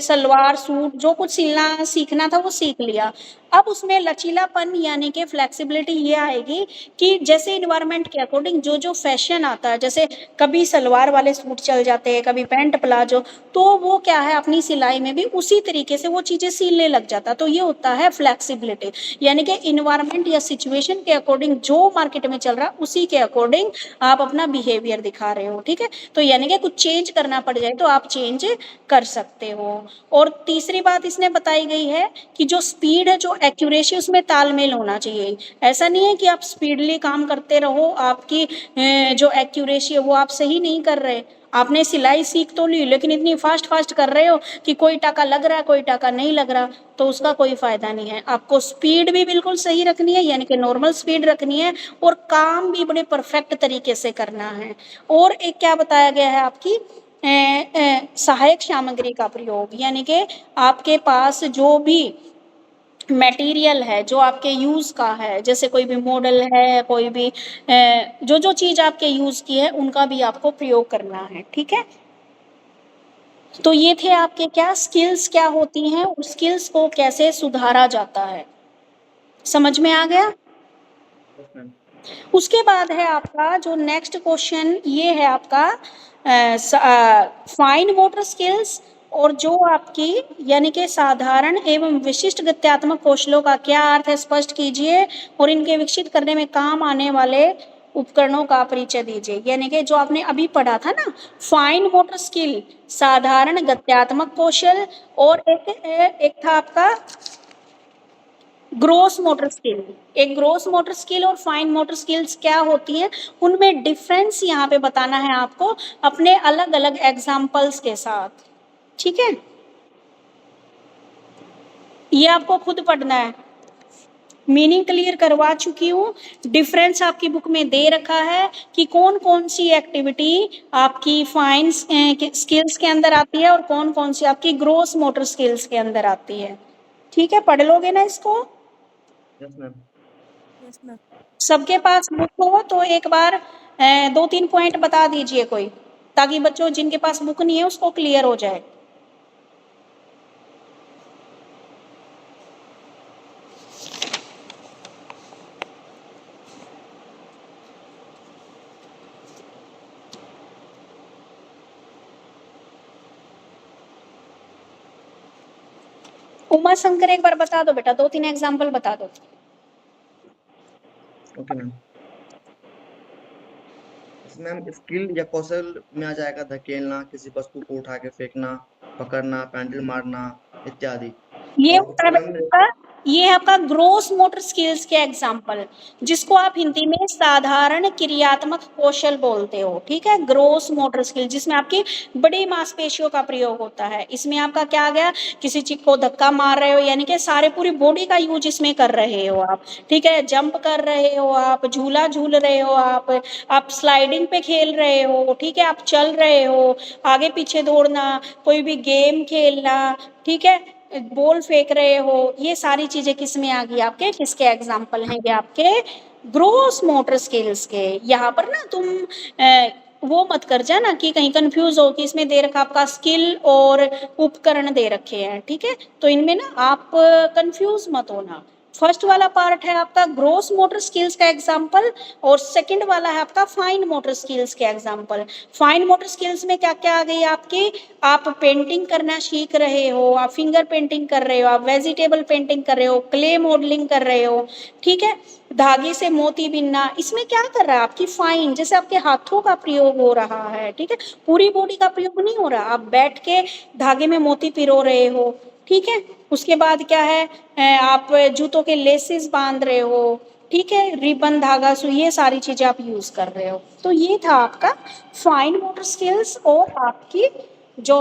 सलवार सूट जो कुछ सिलना सीखना था वो सीख लिया। अब उसमें लचीलापन यानी कि फ्लेक्सिबिलिटी ये आएगी कि जैसे इन्वायरमेंट के अकॉर्डिंग जो जो फैशन आता है, जैसे कभी सलवार वाले सूट चल जाते हैं, कभी पैंट प्लाजो, तो वो क्या है, अपनी सिलाई में भी उसी तरीके से वो चीजें सिलने लग जाता। तो ये होता है फ्लेक्सिबिलिटी, यानी कि इन्वायरमेंट या सिचुएशन के अकॉर्डिंग जो मार्केट में चल रहा है उसी के अकॉर्डिंग आप अपना बिहेवियर दिखा रहे हो। ठीक है, तो यानी कि कुछ चेंज करना पड़ जाए तो आप चेंज कर सकते हो। और तीसरी बात इसने बताई गई है कि जो स्पीड है, जो एक्यूरेसी, उसमें तालमेल होना चाहिए। ऐसा नहीं है कि आप स्पीडली काम करते रहो, आपकी जो एक्यूरेसी है वो आप सही नहीं कर रहे, आपने सिलाई सीख तो ली, लेकिन इतनी फास्ट फास्ट कर रहे हो कि कोई टाका लग रहा है, कोई टाका नहीं लग रहा, तो उसका कोई फायदा नहीं है। आपको स्पीड भी बिल्कुल सही रखनी है, यानी कि नॉर्मल स्पीड रखनी है, और काम भी बड़े परफेक्ट तरीके से करना है। और एक क्या बताया गया है आपकी सहायक सामग्री का प्रयोग, यानी कि आपके पास जो भी मटेरियल है जो आपके यूज का है, जैसे कोई भी मॉडल है, कोई भी जो जो चीज आपके यूज की है, उनका भी आपको प्रयोग करना है। ठीक है, तो ये थे आपके क्या स्किल्स क्या होती हैं, उस स्किल्स को कैसे सुधारा जाता है, समझ में आ गया। Yes ma'am. उसके बाद है आपका जो नेक्स्ट क्वेश्चन, ये है आपका फाइन मोटर स्किल्स, और जो आपकी यानी कि साधारण एवं विशिष्ट गत्यात्मक कौशलों का क्या अर्थ है, स्पष्ट कीजिए और इनके विकसित करने में काम आने वाले उपकरणों का परिचय दीजिए। यानी कि जो आपने अभी पढ़ा था ना, फाइन मोटर स्किल साधारण गत्यात्मक कौशल, और एक था आपका ग्रोस मोटर स्किल। एक ग्रोस मोटर स्किल और फाइन मोटर स्किल्स क्या होती हैं, उनमें डिफरेंस यहाँ पे बताना है आपको अपने अलग अलग एग्जाम्पल्स के साथ। ठीक है, ये आपको खुद पढ़ना है, मीनिंग क्लियर करवा चुकी हूँ। डिफरेंस आपकी बुक में दे रखा है कि कौन कौन सी एक्टिविटी आपकी फाइन स्किल्स के अंदर आती है और कौन कौन सी आपकी ग्रोस मोटर स्किल्स के अंदर आती है। ठीक है, पढ़ लोगे ना इसको। Yes ma'am. Yes ma'am. सबके पास बुक हो तो एक बार 2-3 पॉइंट बता दीजिए कोई, ताकि बच्चों जिनके पास बुक नहीं है उसको क्लियर हो जाए। उमा शंकर एक बार बता दो बेटा, 2-3 एग्जाम्पल बता दो। Okay ma'am. मैम स्किल या कौशल में आ जाएगा धकेलना, किसी वस्तु को उठा के फेंकना, पकड़ना, पैडल मारना इत्यादि। ये और होता है उपकरण में बेटा, ये है आपका ग्रोस मोटर स्किल्स के एग्जाम्पल, जिसको आप हिंदी में साधारण क्रियात्मक कौशल बोलते हो। ठीक है, ग्रोस मोटर स्किल जिसमें आपकी बड़ी मांसपेशियों का प्रयोग होता है। इसमें आपका क्या आ गया, किसी चीज को धक्का मार रहे हो, यानी कि सारे पूरी बॉडी का यूज इसमें कर रहे हो आप। ठीक है, जंप कर रहे हो आप, झूला झूल रहे हो आप स्लाइडिंग पे खेल रहे हो। ठीक है, आप चल रहे हो, आगे पीछे दौड़ना, कोई भी गेम खेलना, ठीक है, बॉल फेंक रहे हो, ये सारी चीजें किस में आ गई आपके, किसके एग्जाम्पल हैं ये आपके ग्रोस मोटर स्किल्स के। यहाँ पर ना तुम वो मत कर जाना कि कहीं कंफ्यूज हो कि इसमें दे रखा आपका स्किल और उपकरण दे रखे हैं। ठीक है, तो इनमें ना आप कंफ्यूज मत होना। फर्स्ट वाला पार्ट है आपका ग्रोस मोटर स्किल्स का एग्जाम्पल, और सेकंड वाला है आपका फाइन मोटर स्किल्स के एग्जाम्पल। फाइन मोटर स्किल्स में क्या क्या आ गई आपकी, आप पेंटिंग करना सीख रहे हो, आप फिंगर पेंटिंग कर रहे हो, आप वेजिटेबल पेंटिंग कर रहे हो, क्ले मॉडलिंग कर रहे हो। ठीक है, धागे से मोती बिनना, इसमें क्या कर रहा है आपकी फाइन, जैसे आपके हाथों का प्रयोग हो रहा है। ठीक है, पूरी बॉडी का प्रयोग नहीं हो रहा, आप बैठ के धागे में मोती पिरो रहे हो। ठीक है, उसके बाद क्या है, आप जूतों के लेसेस बांध रहे हो। ठीक है, रिबन, धागा, सुई, ये सारी चीजें आप यूज कर रहे हो। तो ये था आपका फाइन मोटर स्किल्स और आपकी जो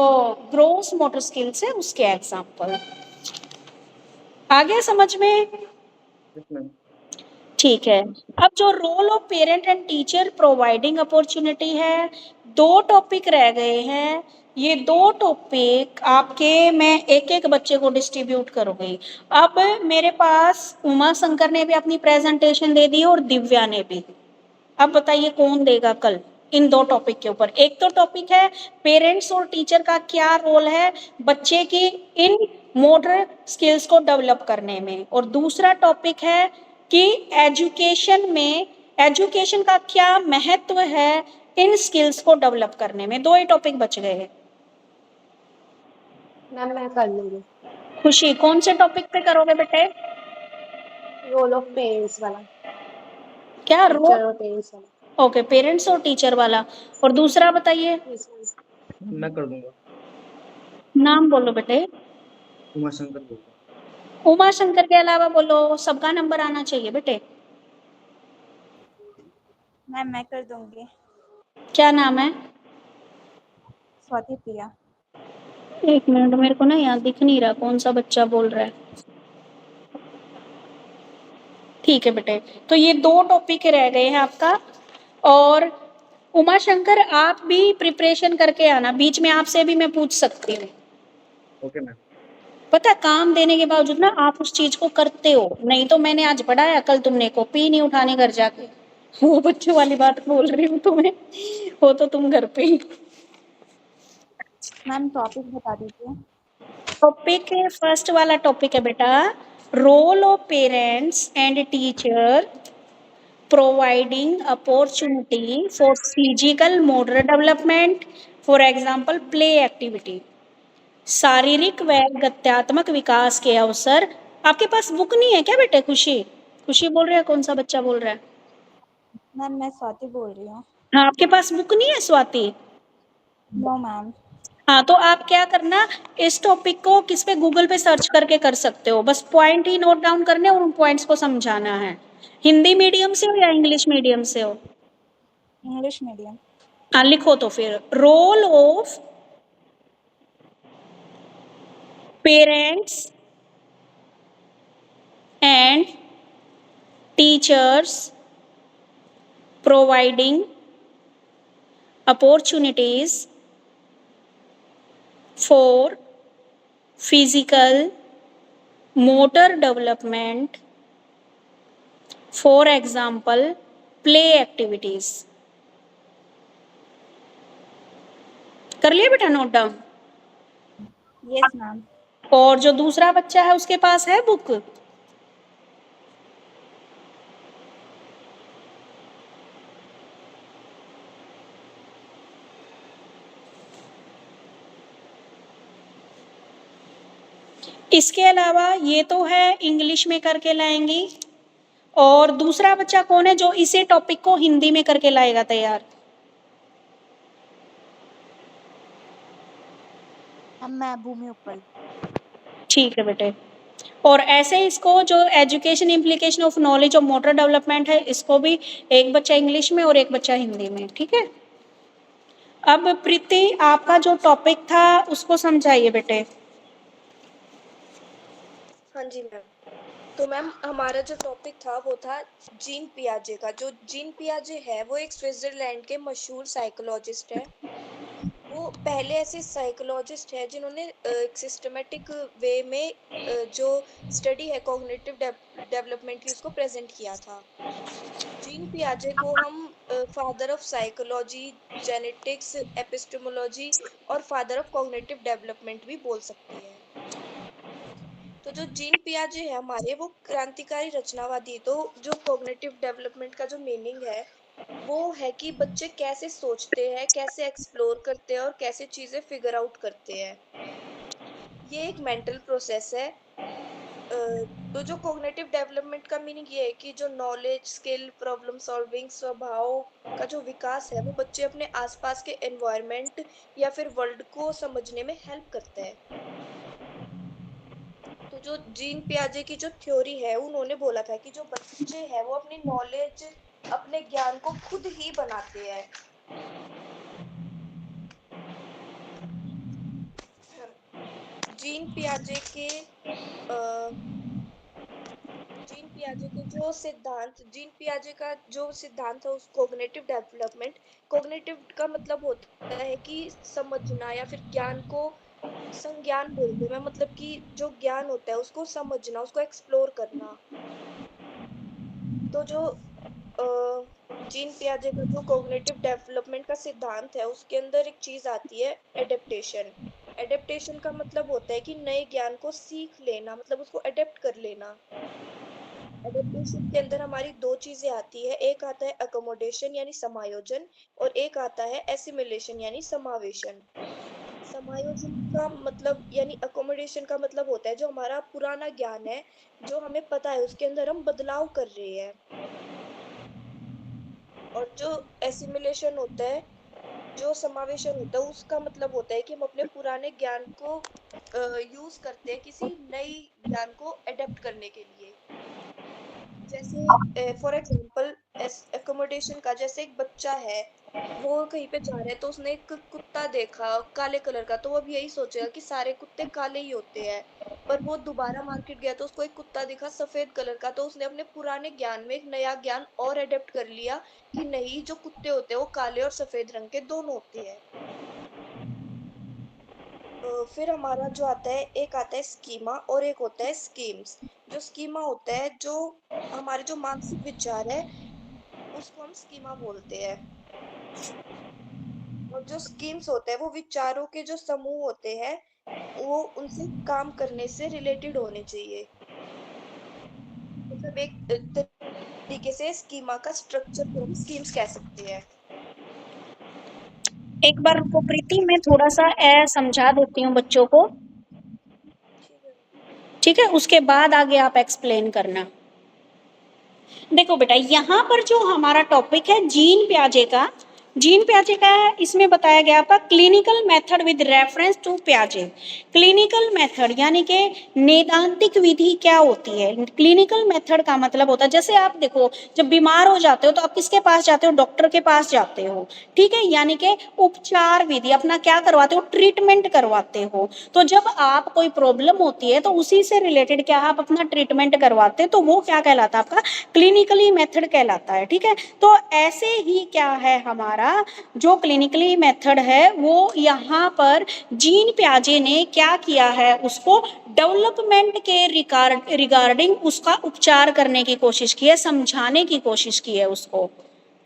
ग्रोस मोटर स्किल्स है उसके एग्जाम्पल। आ गया समझ में। Yes ma'am. ठीक है, अब जो role of parent and teacher providing opportunity है, 2 टॉपिक रह गए हैं। ये 2 टॉपिक आपके मैं एक एक बच्चे को डिस्ट्रीब्यूट करूंगी। अब मेरे पास उमा शंकर ने भी अपनी प्रेजेंटेशन दे दी और दिव्या ने भी। अब बताइए कौन देगा कल इन 2 टॉपिक के ऊपर। एक तो टॉपिक है पेरेंट्स और टीचर का क्या रोल है बच्चे की इन मोटर स्किल्स को डेवलप करने में, और दूसरा टॉपिक है कि एजुकेशन में एजुकेशन का क्या महत्व है इन स्किल्स को डेवलप करने में। 2 ही टॉपिक बच गए हैं। मैम मैं कर लूंगी। खुशी कौन से टॉपिक पे करोगे बेटे? रोल ऑफ पेरेंट्स वाला, क्या रोल? टीचर और पेरेंट्स वाला। ओके, पेरेंट्स और टीचर वाला। और दूसरा बताइए, यस मैम। मैं कर दूंगा। नाम बोलो बेटे। उमा शंकर बोल रहा उमा शंकर के अलावा बोलो, सबका नंबर आना चाहिए बेटे। मैम मैं कर दूंगी। क्या नाम है? स्वाति प्रिया। एक मिनट, मेरे को ना यहाँ दिख नहीं रहा कौन सा बच्चा बोल रहा है। ठीक है बेटे, तो ये 2 टॉपिक रह गए हैं आपका। और उमा शंकर, आप भी प्रिपरेशन करके आना, बीच में आपसे भी मैं पूछ सकती हूँ। Okay ma'am. पता है, काम देने के बावजूद ना आप उस चीज को करते हो, नहीं तो मैंने आज पढ़ाया, कल तुमने कॉपी नहीं उठाने घर जाके। वो बच्चों वाली बात बोल रही हूँ तुम्हें, हो तो तुम घर पे ही। मैम टॉपिक बता दीजिए। टॉपिक है, फर्स्ट वाला टॉपिक है बेटा, role of parents and teacher providing opportunity for physical motor development, for example play activity, शारीरिक व गत्यात्मक विकास के अवसर। आपके पास बुक नहीं है क्या बेटे? खुशी खुशी बोल रहा है, कौन सा बच्चा बोल रहा है? मैम मैं स्वाति बोल रही हूँ। हाँ, आपके पास बुक नहीं है स्वाति? No ma'am. हाँ, तो आप क्या करना, इस टॉपिक को किस पे, गूगल पे सर्च करके कर सकते हो, बस पॉइंट ही नोट डाउन करने और उन पॉइंट्स को समझाना है। हिंदी मीडियम से हो या इंग्लिश मीडियम से हो? English medium. हाँ, लिखो तो फिर, role of parents and teachers providing opportunities for physical motor development, for example play activities। कर लिया बेटा नोट डाउन? Yes ma'am. और जो दूसरा बच्चा है उसके पास है बुक? इसके अलावा ये तो है इंग्लिश में करके लाएंगी, और दूसरा बच्चा कौन है जो इसी टॉपिक को हिंदी में करके लाएगा तैयार? मैं भूमि उपल। ठीक है बेटे। और ऐसे इसको जो education implication of knowledge of motor development है, इसको भी एक बच्चा इंग्लिश में और एक बच्चा हिंदी में, ठीक है। अब प्रीति, आपका जो टॉपिक था उसको समझाइए बेटे। हाँ जी मैम। तो मैम हमारा जो टॉपिक था वो था जीन पियाजे का। जो जीन पियाजे है वो एक स्विट्जरलैंड के मशहूर साइकोलॉजिस्ट है। वो पहले ऐसे साइकोलॉजिस्ट है जिन्होंने एक सिस्टमेटिक वे में जो स्टडी है कॉग्निटिव डेवलपमेंट की उसको प्रेजेंट किया था। जीन पियाजे को हम father of psychology, genetics, epistemology और फादर ऑफ कॉग्निटिव डेवलपमेंट भी बोल सकते हैं। तो जो जीन पियाजे है हमारे, वो क्रांतिकारी रचनावादी। तो जो कॉग्निटिव डेवलपमेंट का जो मीनिंग है वो है कि बच्चे कैसे सोचते हैं, कैसे एक्सप्लोर करते हैं और कैसे चीजें फिगर आउट करते हैं। ये एक मेंटल प्रोसेस है। तो जो कॉग्निटिव डेवलपमेंट का मीनिंग ये है कि जो नॉलेज, स्किल, प्रॉब्लम सॉल्विंग स्वभाव का जो विकास है वो बच्चे अपने आसपास के एनवायरनमेंट या फिर वर्ल्ड को समझने में हेल्प करता है। तो जो जीन पियाजे की जो थ्योरी है, उन्होंने बोला था कि जो बच्चे हैं वो अपनी नॉलेज, अपने ज्ञान को खुद ही बनाते हैं। जीन पियाजे के जीन पियाजे के जो सिद्धांत, जीन पियाजे का जो सिद्धांत है उस कॉग्निटिव डेवलपमेंट, कॉग्निटिव का मतलब होता है कि समझना या फिर ज्ञान को संज्ञान बोलते हैं। मतलब कि जो ज्ञान होता है उसको समझना, उसको एक्सप्लोर करना। तो जो जीन पियाजे का जो कॉग्निटिव डेवलपमेंट का सिद्धांत है उसके अंदर एक चीज आती है, एडेप्टेशन। एडेप्टेशन का मतलब होता है कि नए ज्ञान को सीख लेना, मतलब उसको अडेप्ट कर लेना। एडेप्टेशन के अंदर हमारी दो चीजें आती है, एक आता है अकोमोडेशन यानी समायोजन, और एक आता है एसिमिलेशन यानी समावेशन। समायोजन का मतलब यानी अकोमोडेशन का मतलब होता है जो हमारा पुराना ज्ञान है, जो हमें पता है, उसके अंदर हम बदलाव कर रहे हैं। और जो एसिमिलेशन होता है, जो समावेशन होता है, उसका मतलब होता है कि हम अपने पुराने ज्ञान को यूज करते हैं किसी नई ज्ञान को अडेप्ट करने के लिए। जैसे फॉर एग्जांपल एकोमोडेशन का। जैसे एक बच्चा है, वो कहीं पे जा रहा है तो उसने एक कुत्ता देखा काले कलर का, तो वो अब यही सोचेगा कि सारे कुत्ते काले ही होते हैं। पर वो दोबारा मार्केट गया तो उसको एक कुत्ता दिखा सफेद कलर का, तो उसने अपने पुराने ज्ञान में एक नया ज्ञान और अडेप्ट कर लिया कि नहीं, जो कुत्ते होते हैं वो काले और सफेद रंग के दोनों होते हैं। फिर हमारा जो आता है, एक आता है स्कीमा और एक होता है स्कीम्स। जो स्कीमा होता है, जो हमारे जो मानसिक विचार है, उसको हम स्कीमा बोलते हैं। और जो स्कीम्स होते हैं वो विचारों के जो समूह होते हैं, वो उनसे काम करने से रिलेटेड होने चाहिए। मतलब एक तरीके से स्कीमा का स्ट्रक्चर को हम स्कीम्स कह सकते हैं। एक बार रुको प्रीति, मैं थोड़ा सा समझा देती हूँ बच्चों को, ठीक है। ठीक है, उसके बाद आगे आप एक्सप्लेन करना। देखो बेटा, यहाँ पर जो हमारा टॉपिक है जीन प्याजे का, जीन प्याजे का है, इसमें बताया गया आपका clinical method with reference to प्याजे। क्लिनिकल मेथड यानी कि नैदांतिक विधि क्या होती है। क्लिनिकल मेथड का मतलब होता है, जैसे आप देखो जब बीमार हो जाते हो तो आप किसके पास जाते हो, डॉक्टर के पास जाते हो, ठीक है, यानी कि उपचार विधि अपना क्या करवाते हो, ट्रीटमेंट करवाते हो। तो जब आप कोई प्रॉब्लम होती है तो उसी से रिलेटेड क्या आप अपना ट्रीटमेंट करवाते हैं, तो वो क्या कहलाता है आपका क्लिनिकली मेथड कहलाता है, ठीक है। तो ऐसे ही क्या है हमारा जो क्लिनिकली मेथड है, वो यहाँ पर जीन प्याजे ने क्या किया है, उसको डेवलपमेंट के रिगार्डिंग उसका उपचार करने की कोशिश की है, समझाने की कोशिश की है उसको,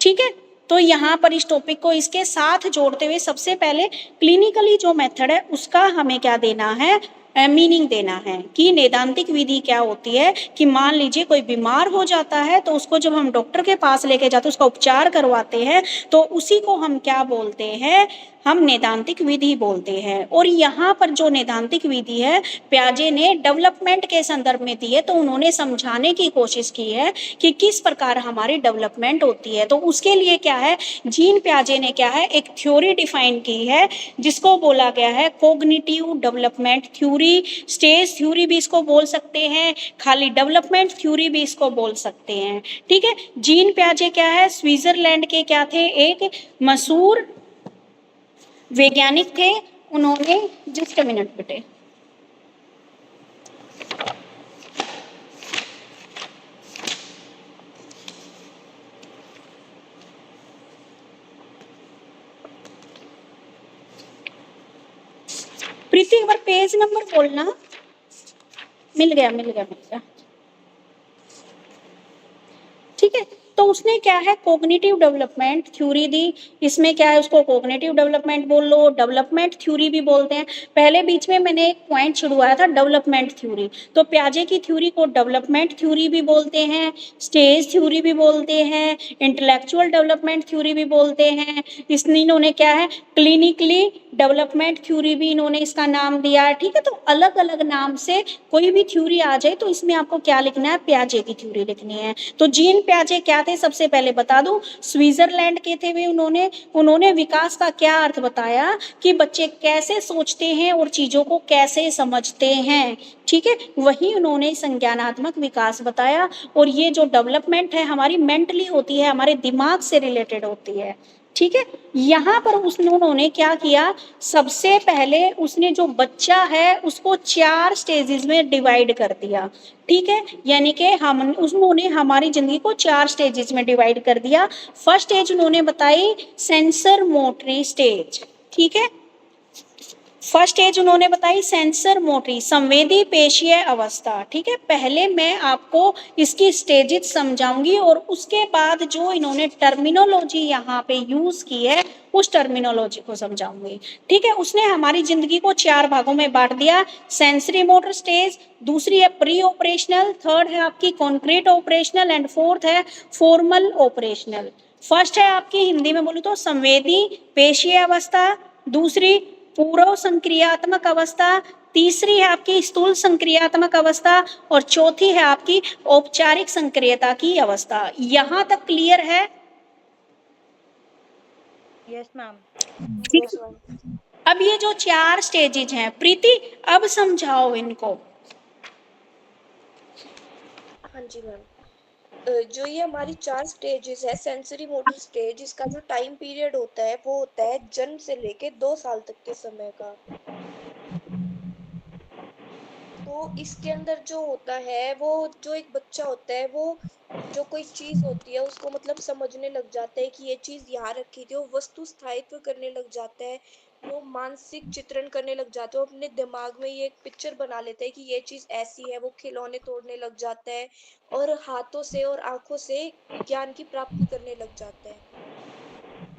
ठीक है। तो यहाँ पर इस टॉपिक को इसके साथ जोड़ते हुए सबसे पहले क्लिनिकली जो मेथड है उसका हमें क्या देना है, मीनिंग देना है कि नैदांतिक विधि क्या होती है। कि मान लीजिए कोई बीमार हो जाता है तो उसको जब हम डॉक्टर के पास लेके जाते हैं, उसका उपचार करवाते हैं, तो उसी को हम क्या बोलते हैं, हम नैदांतिक विधि बोलते हैं। और यहाँ पर जो नैदांतिक विधि है प्याजे ने डेवलपमेंट के संदर्भ में दी है, तो उन्होंने समझाने की कोशिश की है कि किस प्रकार हमारी डेवलपमेंट होती है। तो उसके लिए क्या है, जीन प्याजे ने क्या है, एक थ्योरी डिफाइन की है जिसको बोला गया है cognitive development theory. Stage theory भी इसको बोल सकते हैं, खाली डेवलपमेंट थ्योरी भी इसको बोल सकते हैं, ठीक है। जीन प्याजे क्या है, स्विट्जरलैंड के क्या थे, एक मशहूर वैज्ञानिक थे। उन्होंने, जस्ट अ मिनट बेटे, प्रीति एक बार पेज नंबर बोलना। मिल गया, ठीक है। तो उसने क्या है, कोग्निटिव डेवलपमेंट थ्योरी दी। इसमें क्या है, उसको कोग्निटिव डेवलपमेंट बोल लो, डेवलपमेंट थ्योरी भी बोलते हैं। पहले बीच में मैंने एक पॉइंट छुड़वाया था, डेवलपमेंट थ्योरी। तो प्याजे की थ्योरी को डेवलपमेंट थ्योरी भी बोलते हैं, स्टेज थ्योरी भी बोलते हैं, इंटेलेक्चुअल डेवलपमेंट थ्योरी भी बोलते हैं। इसने इन्होंने क्या है, क्लिनिकली डेवलपमेंट थ्योरी भी इन्होंने इसका नाम दिया है, ठीक है। तो अलग अलग नाम से कोई भी थ्योरी आ जाए तो इसमें आपको क्या लिखना है, प्याजे की थ्योरी लिखनी है। तो जीन प्याजे क्या थे, सबसे पहले बता दूं, स्विट्जरलैंड के थे वे। उन्होंने विकास का क्या अर्थ बताया कि बच्चे कैसे सोचते हैं और चीजों को कैसे समझते हैं, ठीक है। वही उन्होंने संज्ञानात्मक विकास बताया। और ये जो डेवलपमेंट है हमारी मेंटली होती है, हमारे दिमाग से रिलेटेड होती है, ठीक है। यहाँ पर उन्होंने क्या किया, सबसे पहले उसने जो बच्चा है उसको 4 स्टेजेस में डिवाइड कर दिया, ठीक है। यानी कि उन्होंने हमारी जिंदगी को 4 स्टेजेस में डिवाइड कर दिया। फर्स्ट स्टेज उन्होंने बताई सेंसर मोटरी स्टेज, ठीक है। फर्स्ट स्टेज उन्होंने बताई सेंसर मोटरी, संवेदी पेशीय अवस्था, ठीक है। पहले मैं आपको इसकी स्टेजेस समझाऊंगी और उसके बाद जो इन्होंने टर्मिनोलॉजी यहाँ पे यूज की है उस टर्मिनोलॉजी को समझाऊंगी, ठीक है। उसने हमारी जिंदगी को 4 भागों में बांट दिया। सेंसरी मोटर स्टेज, दूसरी है प्री ऑपरेशनल, थर्ड है आपकी कॉन्क्रीट ऑपरेशनल एंड फोर्थ है फॉर्मल ऑपरेशनल। फर्स्ट है आपकी हिंदी में बोलूं तो संवेदी पेशीय अवस्था, दूसरी पूर्व संक्रियात्मक अवस्था, तीसरी है आपकी स्थूल संक्रियात्मक अवस्था और चौथी है आपकी औपचारिक संक्रियता की अवस्था। यहां तक क्लियर है? Yes ma'am. ठीक। Yes ma'am. अब ये जो 4 स्टेजेज हैं प्रीति, अब समझाओ इनको। हाँ जी मैम। जो ये हमारी 4 स्टेजेस है, सेंसरी मोटर स्टेज, इसका जो टाइम पीरियड होता है वो होता है जन्म से लेके 2 साल तक के समय का। तो इसके अंदर जो होता है वो जो एक बच्चा होता है वो जो कोई चीज होती है उसको मतलब समझने लग जाता है कि ये चीज यहाँ रखी थी, वो वस्तु स्थायित्व करने लग जाता है, वो मानसिक चित्रण करने लग जाता है, वो अपने दिमाग में ये एक पिक्चर बना लेता है कि ये चीज ऐसी है, वो खिलौने तोड़ने लग जाता है और हाथों से और आंखों से ज्ञान की प्राप्ति करने लग जाता है।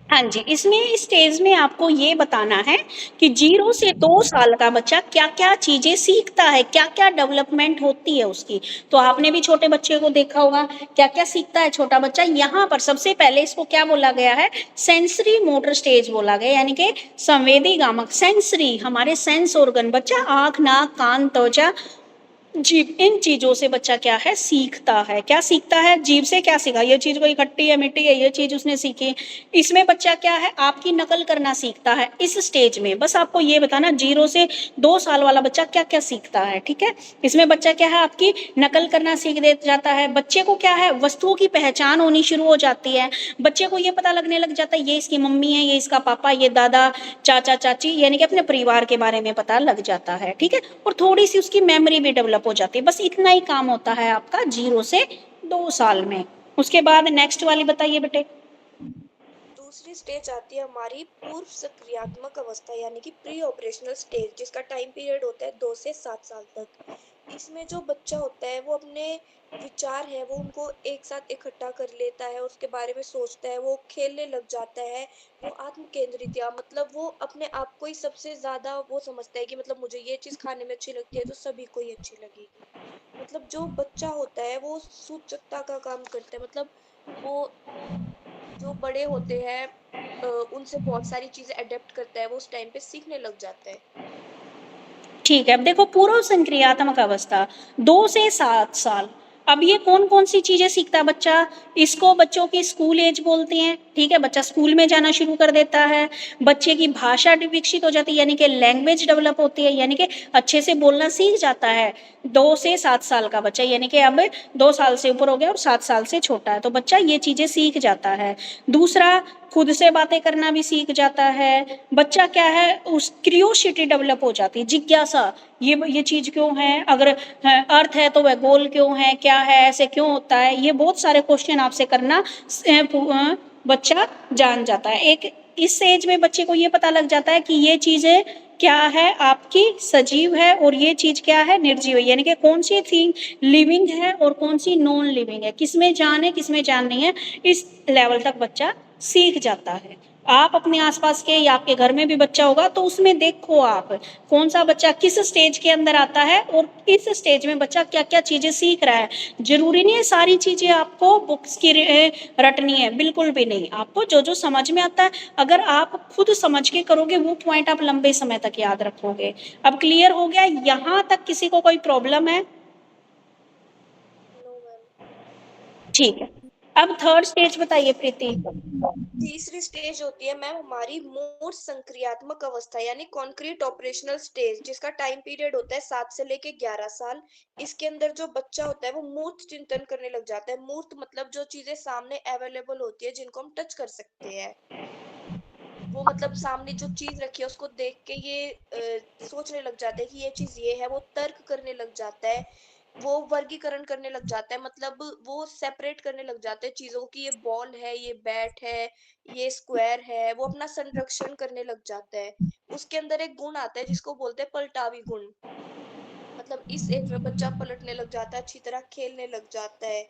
हाँ जी, इसमें इस स्टेज में आपको ये बताना है कि 0 से 2 साल का बच्चा क्या-क्या चीज़ें सीखता है, क्या-क्या डेवलपमेंट होती है उसकी। तो आपने भी छोटे बच्चे को देखा होगा, क्या-क्या सीखता है छोटा बच्चा। यहाँ पर सबसे पहले इसको क्या बोला गया है, सेंसरी मोटर स्टेज बोला गया, यानी कि संवेदी गामक, सेंसरी, हमारे सेंस ऑर्गन, बच्चा आँख, नाक, कान, त्वचा, जीभ, इन चीजों से बच्चा क्या है, सीखता है। क्या सीखता है, जीभ से क्या सीखा, ये चीज कोई खट्टी है, मिट्टी है, ये चीज उसने सीखी। इसमें बच्चा क्या है, आपकी नकल करना सीखता है इस स्टेज में। बस आपको ये बताना 0 से 2 साल वाला बच्चा क्या क्या सीखता है, ठीक है। इसमें बच्चा क्या है, आपकी नकल करना सीख दे जाता है। बच्चे को क्या है, वस्तुओं की पहचान होनी शुरू हो जाती है। बच्चे को ये पता लगने लग जाता है ये इसकी मम्मी है, ये इसका पापा, ये दादा, चाचा चाची, यानी कि अपने परिवार के बारे में पता लग जाता है, ठीक है। और थोड़ी सी उसकी मेमोरी भी डेवलप हो जाती है। बस इतना ही काम होता है आपका 0 से 2 साल में। उसके बाद नेक्स्ट वाली बताइए बेटे। दूसरी स्टेज आती है हमारी पूर्व सक्रियात्मक अवस्था यानी कि प्री ऑपरेशनल स्टेज, जिसका टाइम पीरियड होता है 2 से 7 साल तक। इसमें जो बच्चा होता है वो अपने विचार है वो उनको एक साथ इकट्ठा कर लेता है, उसके बारे में सोचता है, वो खेलने लग जाता है, वो आत्म केंद्रित या मतलब वो अपने आप को ही सबसे ज्यादा वो समझता है कि मतलब मुझे ये चीज खाने में अच्छी लगती है तो सभी को ही अच्छी लगेगी। मतलब जो बच्चा होता है वो सूचकता का काम करता है, मतलब वो जो बड़े होते हैं उनसे बहुत सारी चीजें अडेप्ट करता है, वो उस टाइम पे सीखने लग जाता है। ठीक है, अब देखो पूर्व संक्रियात्मक अवस्था 2 से 7 साल। अब ये कौन कौन सी चीजें सीखता है बच्चा, इसको बच्चों की स्कूल एज बोलते हैं, ठीक है। बच्चा स्कूल में जाना शुरू कर देता है, बच्चे की भाषा विकसित हो जाती है, यानी कि लैंग्वेज डेवलप होती है, यानी कि अच्छे से बोलना सीख जाता है। 2 से 7 साल का बच्चा, यानी कि अब 2 साल से ऊपर हो गया और 7 साल से छोटा है, तो बच्चा ये चीजें सीख जाता है। दूसरा, खुद से बातें करना भी सीख जाता है बच्चा, क्या है, उस क्रियोसिटी डेवलप हो जाती है, जिज्ञासा, ये चीज क्यों है, अगर अर्थ है तो वह गोल क्यों है, क्या है, ऐसे क्यों होता है, ये बहुत सारे क्वेश्चन आपसे करना बच्चा जान जाता है। एक इस एज में बच्चे को ये पता लग जाता है कि ये चीजें क्या है, आपकी सजीव है और ये चीज क्या है, निर्जीव है, यानी कि कौन सी थिंग लिविंग है और कौन सी नॉन लिविंग है, किसमें जान है किसमें जान नहीं है, इस लेवल तक बच्चा सीख जाता है। आप अपने आसपास के या आपके घर में भी बच्चा होगा तो उसमें देखो आप कौन सा बच्चा किस स्टेज के अंदर आता है और इस स्टेज में बच्चा क्या क्या चीजें सीख रहा है। जरूरी नहीं है सारी चीजें आपको बुक्स की रटनी है, बिल्कुल भी नहीं। आपको जो जो समझ में आता है, अगर आप खुद समझ के करोगे वो पॉइंट आप लंबे समय तक याद रखोगे। अब क्लियर हो गया यहाँ तक, किसी को कोई प्रॉब्लम है? No ma'am. ठीक है, अब थर्ड स्टेज बताइए प्रीति। तीसरी स्टेज होती है मैम हमारी मूर्त संक्रियात्मक अवस्था यानी कॉन्क्रीट ऑपरेशनल स्टेज, जिसका टाइम पीरियड होता है 7 से लेके 11 साल। इसके अंदर जो बच्चा होता है वो मूर्त चिंतन करने लग जाता है। मूर्त मतलब जो चीजें सामने अवेलेबल होती है जिनको हम टच कर सकते हैं, वो मतलब सामने जो चीज रखी है उसको देख के ये सोचने लग जाता है कि ये चीज ये है, वो तर्क करने लग जाता है, वो वर्गीकरण करने लग जाता है, मतलब वो सेपरेट करने लग जाते हैं चीजों की, ये बॉल है, ये बैट है, ये स्क्वायर है, वो अपना संरक्षण करने लग जाता है। उसके अंदर एक गुण आता है जिसको बोलते हैं पलटावी गुण, मतलब इस एज में बच्चा पलटने लग जाता है, अच्छी तरह खेलने लग जाता है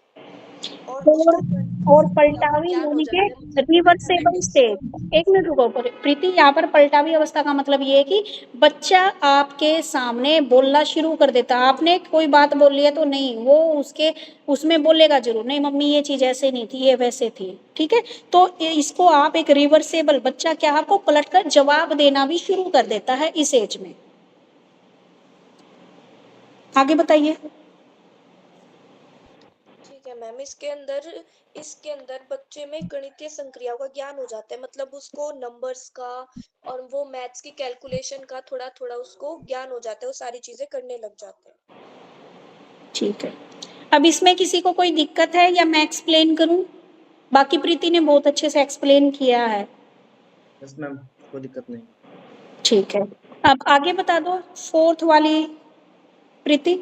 और और उसको गणितीय और संक्रियाओं का पलटावी ज्ञान हो यानी कि जाता है, मतलब रिवर्सेबल मैथमेटिक्स। स्टेज। एक मिनट रुको प्रीति, यहाँ पर पलटावी अवस्था का मतलब ये है कि बच्चा आपके सामने बोलना शुरू कर देता है। आपने कोई बात बोल ली है तो नहीं, वो उसके उसमें बोलेगा जरूर, नहीं मम्मी ये चीज ऐसे नहीं थी, ये वैसे थी, ठीक है। तो इसको आप एक रिवर्सेबल, बच्चा क्या आपको पलट कर जवाब देना भी शुरू कर देता है इस एज में। आगे बताइए। ठीक है मैम। इसके अंदर बच्चे में गणितीय संक्रियाओं का ज्ञान हो जाता है, मतलब उसको नंबर्स का और वो मैथ्स की कैलकुलेशन का थोड़ा थोड़ा उसको ज्ञान हो जाता है, वो सारी चीजें करने लग जाते हैं। ठीक है, अब इसमें किसी को कोई दिक्कत है या मैं एक्सप्लेन करूं? बाकी प्रीति ने बहुत अच्छे से एक्सप्लेन किया है। यस मैम, कोई दिक्कत नहीं। ठीक है, अब आगे बता दो फोर्थ वाली प्रीति।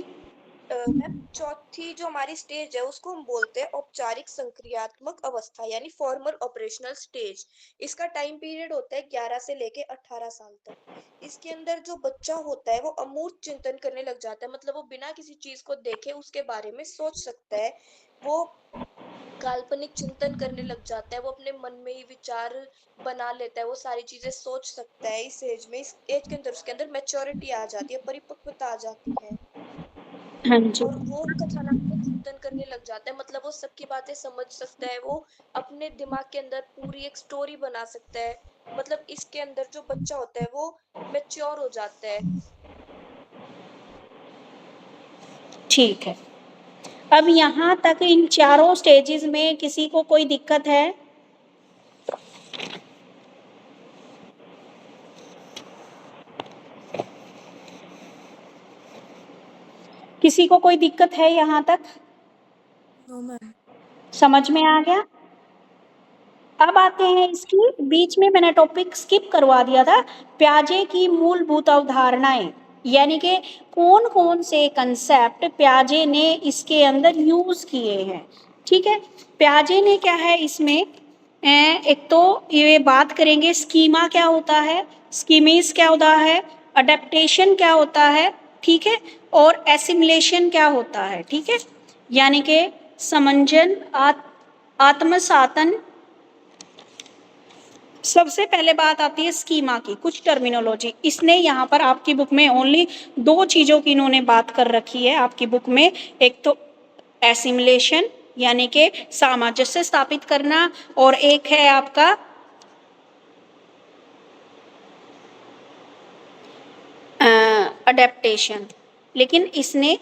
मैम चौथी जो हमारी स्टेज है उसको हम बोलते हैं औपचारिक संक्रियात्मक अवस्था यानी फॉर्मल ऑपरेशनल स्टेज। इसका टाइम पीरियड होता है 11 से लेके 18 साल तक। इसके अंदर जो बच्चा होता है वो अमूर्त चिंतन करने लग जाता है, मतलब वो बिना किसी चीज को देखे उसके बारे में सोच सकता है। वो काल्पनिक चिंतन करने लग जाता है, वो अपने मन में ही विचार बना लेता है, वो सारी चीजें सोच सकता है। इस एज में, इस एज के अंदर उसके अंदर मैच्योरिटी आ जाती है, परिपक्वता आ जाती है हाँ जी, और वो कथनात्मक चिंतन करने लग जाता है, मतलब वो सबकी बातें समझ सकता है, वो अपने दिमाग के अंदर पूरी एक स्टोरी बना सकता है। मतलब इसके अंदर जो बच्चा होता है वो मैच्योर हो जाता है। ठीक है। अब यहाँ तक इन चारों स्टेजेस में किसी को कोई दिक्कत है? किसी को कोई दिक्कत है यहाँ तक? समझ में आ गया? अब आते हैं इसकी, बीच में मैंने टॉपिक स्किप करवा दिया था, प्याजे की मूलभूत अवधारणाएं, यानी कि कौन कौन से कंसेप्ट प्याजे ने इसके अंदर यूज किए हैं। ठीक है, प्याजे ने क्या है इसमें, एक तो ये बात करेंगे स्कीमा क्या होता है, स्कीमीज क्या होता है, अडेप्टेशन क्या होता है, ठीक है, और एसिमुलेशन क्या होता है। ठीक है, यानी कि समंजन, आत्मसातन। सबसे पहले बात आती है स्कीमा की, कुछ टर्मिनोलॉजी इसने यहाँ पर आपकी बुक में ओनली दो चीजों की इन्होंने बात कर रखी है आपकी बुक में, एक तो एसिमुलेशन यानी कि सामंजस्य स्थापित करना, और एक है आपका अडेप्टेशन। लेकिन इसने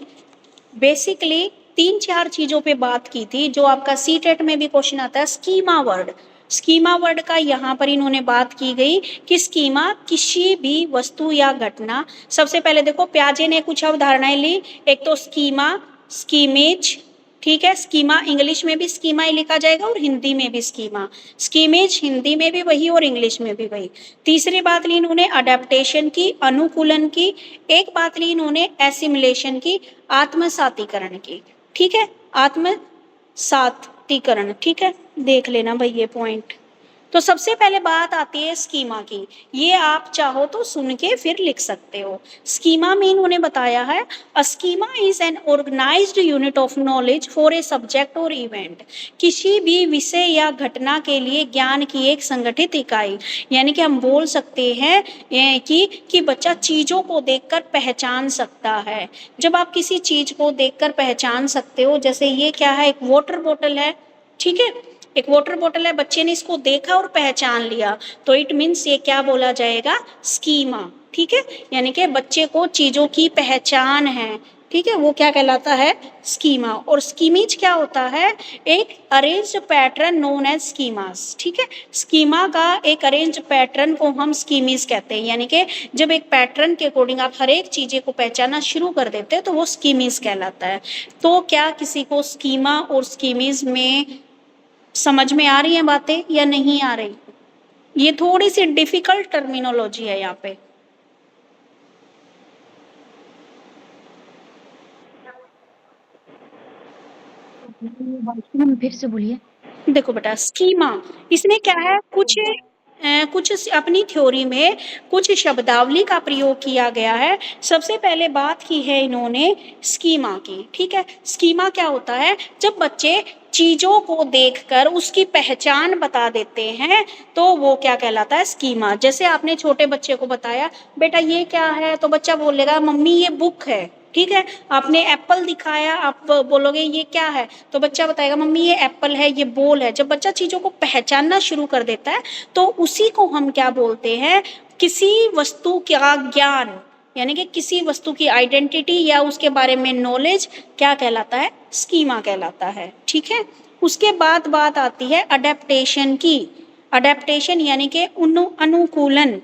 बेसिकली 3-4 चीजों पे बात की थी जो आपका सीटेट में भी क्वेश्चन आता है, स्कीमा वर्ड। स्कीमा वर्ड का यहाँ पर इन्होंने बात की गई कि स्कीमा किसी भी वस्तु या घटना, सबसे पहले देखो प्याजे ने कुछ अवधारणाएं ली, एक तो स्कीमा, स्कीमेज, ठीक है, स्कीमा इंग्लिश में भी स्कीमा ही लिखा जाएगा और हिंदी में भी स्कीमा, स्कीमेज हिंदी में भी वही और इंग्लिश में भी वही। तीसरी बात ली इन्होंने अडेप्टेशन की, अनुकूलन की। एक बात ली इन्होंने एसिमुलेशन की, आत्मसातीकरण की। ठीक है, आत्मसातीकरण, ठीक है, देख लेना भाई ये पॉइंट। तो सबसे पहले बात आती है स्कीमा की, ये आप चाहो तो सुन के फिर लिख सकते हो। स्कीमा में इन्होंने बताया है, a schema is an organised unit of knowledge for a subject और इवेंट। किसी भी विषय या घटना के लिए ज्ञान की एक संगठित इकाई, यानी कि हम बोल सकते हैं कि बच्चा चीजों को देखकर पहचान सकता है। जब आप किसी चीज को देखकर पहचान सकते हो, जैसे ये क्या है, एक वाटर बॉटल है, ठीक है, एक वाटर बॉटल है, बच्चे ने इसको देखा और पहचान लिया, तो इट मीन्स ये क्या बोला जाएगा, स्कीमा। ठीक है, यानी कि बच्चे को चीजों की पहचान है, ठीक है, वो क्या कहलाता है, स्कीमा। और स्कीमीज क्या होता है, एक arranged pattern known as schemas. ठीक है, स्कीमा का एक अरेंज्ड पैटर्न को हम स्कीमीज कहते हैं, यानी कि जब एक पैटर्न के अकॉर्डिंग आप हर एक चीजें को पहचानना शुरू कर देते हैं तो वो स्कीमीज कहलाता है। तो क्या किसी को स्कीमा और स्कीमीज में समझ में आ रही है बातें या नहीं आ रही? ये थोड़ी सी डिफिकल्ट टर्मिनोलॉजी है यहाँ पे। फिर से बोलिए। देखो बेटा, स्कीमा इसमें क्या है, कुछ अपनी थ्योरी में कुछ शब्दावली का प्रयोग किया गया है। सबसे पहले बात की है इन्होंने स्कीमा की। ठीक है, स्कीमा क्या होता है, जब बच्चे चीजों को देखकर उसकी पहचान बता देते हैं तो वो क्या कहलाता है, स्कीमा। जैसे आपने छोटे बच्चे को बताया बेटा ये क्या है, तो बच्चा बोलेगा मम्मी ये बुक है। ठीक है, आपने एप्पल दिखाया, आप बोलोगे ये क्या है, तो बच्चा बताएगा मम्मी ये एप्पल है, ये बॉल है। जब बच्चा चीजों को पहचानना शुरू कर देता है तो उसी को हम क्या बोलते हैं, किसी वस्तु का ज्ञान, यानी कि किसी वस्तु की आइडेंटिटी या उसके बारे में नॉलेज क्या कहलाता है, स्कीमा कहलाता है। ठीक है, उसके बाद बात आती है अडेप्टेशन की। अडेप्टेशन यानी कि अनुकूलन।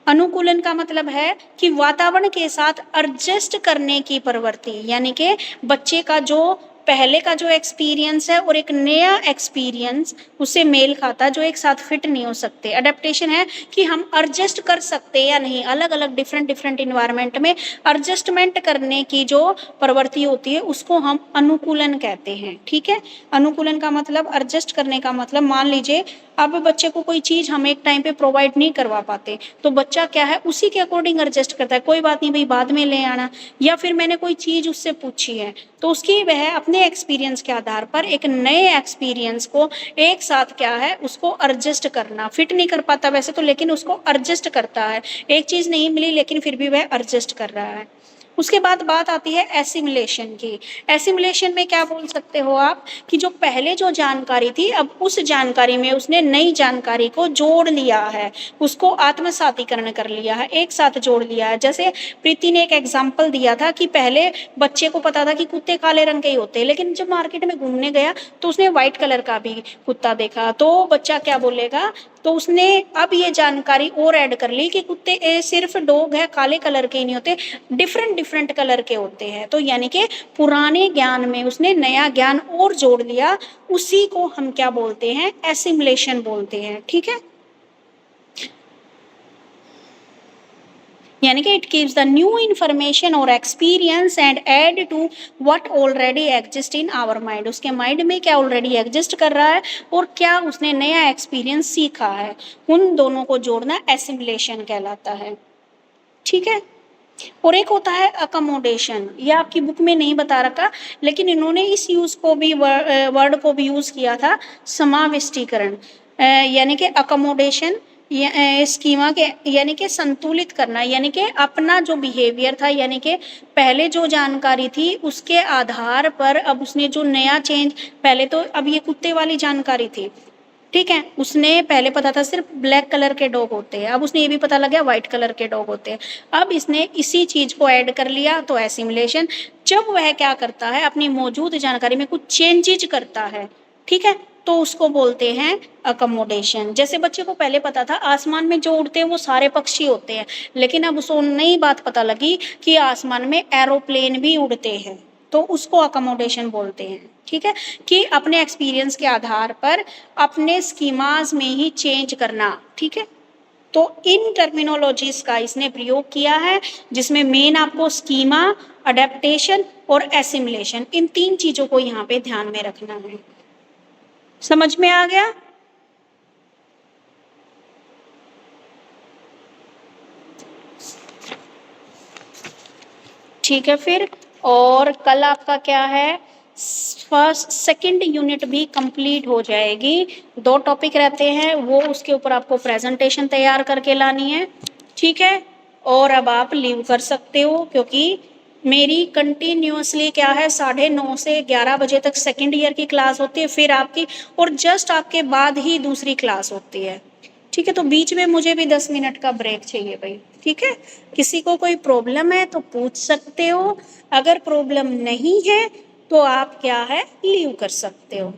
अनुकूलन का मतलब है कि वातावरण के साथ एडजस्ट करने की प्रवृत्ति, यानी कि बच्चे का जो पहले का जो एक्सपीरियंस है और एक नया एक्सपीरियंस उससे मेल खाता, जो एक साथ फिट नहीं हो सकते। अडेप्टेशन है कि हम एडजस्ट कर सकते हैं या नहीं, अलग अलग डिफरेंट डिफरेंट इन्वायरमेंट में एडजस्टमेंट करने की जो प्रवृत्ति होती है उसको हम अनुकूलन कहते हैं। ठीक है, अनुकूलन का मतलब एडजस्ट करने का मतलब, मान लीजिए अब बच्चे को कोई चीज हम एक टाइम पे प्रोवाइड नहीं करवा पाते तो बच्चा क्या है उसी के अकॉर्डिंग एडजस्ट करता है, कोई बात नहीं भाई बाद में ले आना। या फिर मैंने कोई चीज उससे पूछी है तो उसकी वह अपने एक्सपीरियंस के आधार पर एक नए एक्सपीरियंस को एक साथ क्या है उसको एडजस्ट करना, फिट नहीं कर पाता वैसे तो लेकिन उसको एडजस्ट करता है, एक चीज नहीं मिली लेकिन फिर भी वह एडजस्ट कर रहा है। उसके बाद बात आती है एसिमुलेशन की। एसिमुलेशन में क्या बोल सकते हो आप कि जो पहले जो जानकारी थी अब उस जानकारी में उसने नई जानकारी को जोड़ लिया है, उसको आत्मसातीकरण कर लिया है, एक साथ जोड़ लिया है। जैसे प्रीति ने एक एग्जाम्पल दिया था कि पहले बच्चे को पता था कि कुत्ते काले रंग के ही होते हैं, लेकिन जब मार्केट में घूमने गया तो उसने व्हाइट कलर का भी कुत्ता देखा, तो बच्चा क्या बोलेगा, तो उसने अब ये जानकारी और ऐड कर ली कि कुत्ते सिर्फ डॉग है काले कलर के ही नहीं होते, डिफरेंट डिफरेंट कलर के होते हैं। तो यानी कि पुराने ज्ञान में उसने नया ज्ञान और जोड़ लिया, उसी को हम क्या बोलते हैं, एसिमुलेशन बोलते हैं। ठीक है, यानी कि it gives the new information और experience and add to what already exist in our mind. उसके माइंड में क्या ऑलरेडी एग्जिस्ट कर रहा है और क्या उसने नया एक्सपीरियंस सीखा है, उन दोनों को जोड़ना एसिमुलेशन कहलाता है। ठीक है, और एक होता है अकोमोडेशन, ये आपकी बुक में नहीं बता रखा लेकिन इन्होंने इस यूज को भी वर्ड को भी यूज किया था, समाविष्टीकरण, यानी कि अकोमोडेशन स्कीमा के, यानी कि संतुलित करना, यानी कि अपना जो बिहेवियर था, यानी कि पहले जो जानकारी थी उसके आधार पर अब उसने जो नया चेंज, पहले तो अब ये कुत्ते वाली जानकारी थी, ठीक है, उसने पहले पता था सिर्फ ब्लैक कलर के डॉग होते हैं, अब उसने ये भी पता लग गया व्हाइट कलर के डॉग होते हैं, अब इसने इसी चीज को ऐड कर लिया तो एसिमुलेशन। जब वह क्या करता है अपनी मौजूद जानकारी में कुछ चेंजेज करता है, ठीक है, तो उसको बोलते हैं अकोमोडेशन। जैसे बच्चे को पहले पता था आसमान में जो उड़ते हैं वो सारे पक्षी होते हैं, लेकिन अब उसको नई बात पता लगी कि आसमान में एरोप्लेन भी उड़ते हैं, तो उसको अकोमोडेशन बोलते हैं। ठीक है, कि अपने एक्सपीरियंस के आधार पर अपने स्कीमाज में ही चेंज करना। ठीक है, तो इन टर्मिनोलॉजीज का इसने प्रयोग किया है जिसमें मेन आपको स्कीमा, अडेप्टेशन और एसिमुलेशन, इन तीन चीजों को यहाँ पे ध्यान में रखना है। समझ में आ गया? ठीक है, फिर और कल आपका क्या है, फर्स्ट सेकंड यूनिट भी कंप्लीट हो जाएगी। 2 टॉपिक रहते हैं वो, उसके ऊपर आपको प्रेजेंटेशन तैयार करके लानी है। ठीक है, और अब आप लीव कर सकते हो क्योंकि मेरी कंटिन्यूसली क्या है 9:30 से 11 बजे तक सेकंड ईयर की क्लास होती है, फिर आपकी और जस्ट आपके बाद ही दूसरी क्लास होती है। ठीक है, तो बीच में मुझे भी 10 मिनट का ब्रेक चाहिए भाई। ठीक है, किसी को कोई प्रॉब्लम है तो पूछ सकते हो, अगर प्रॉब्लम नहीं है तो आप क्या है लीव कर सकते हो।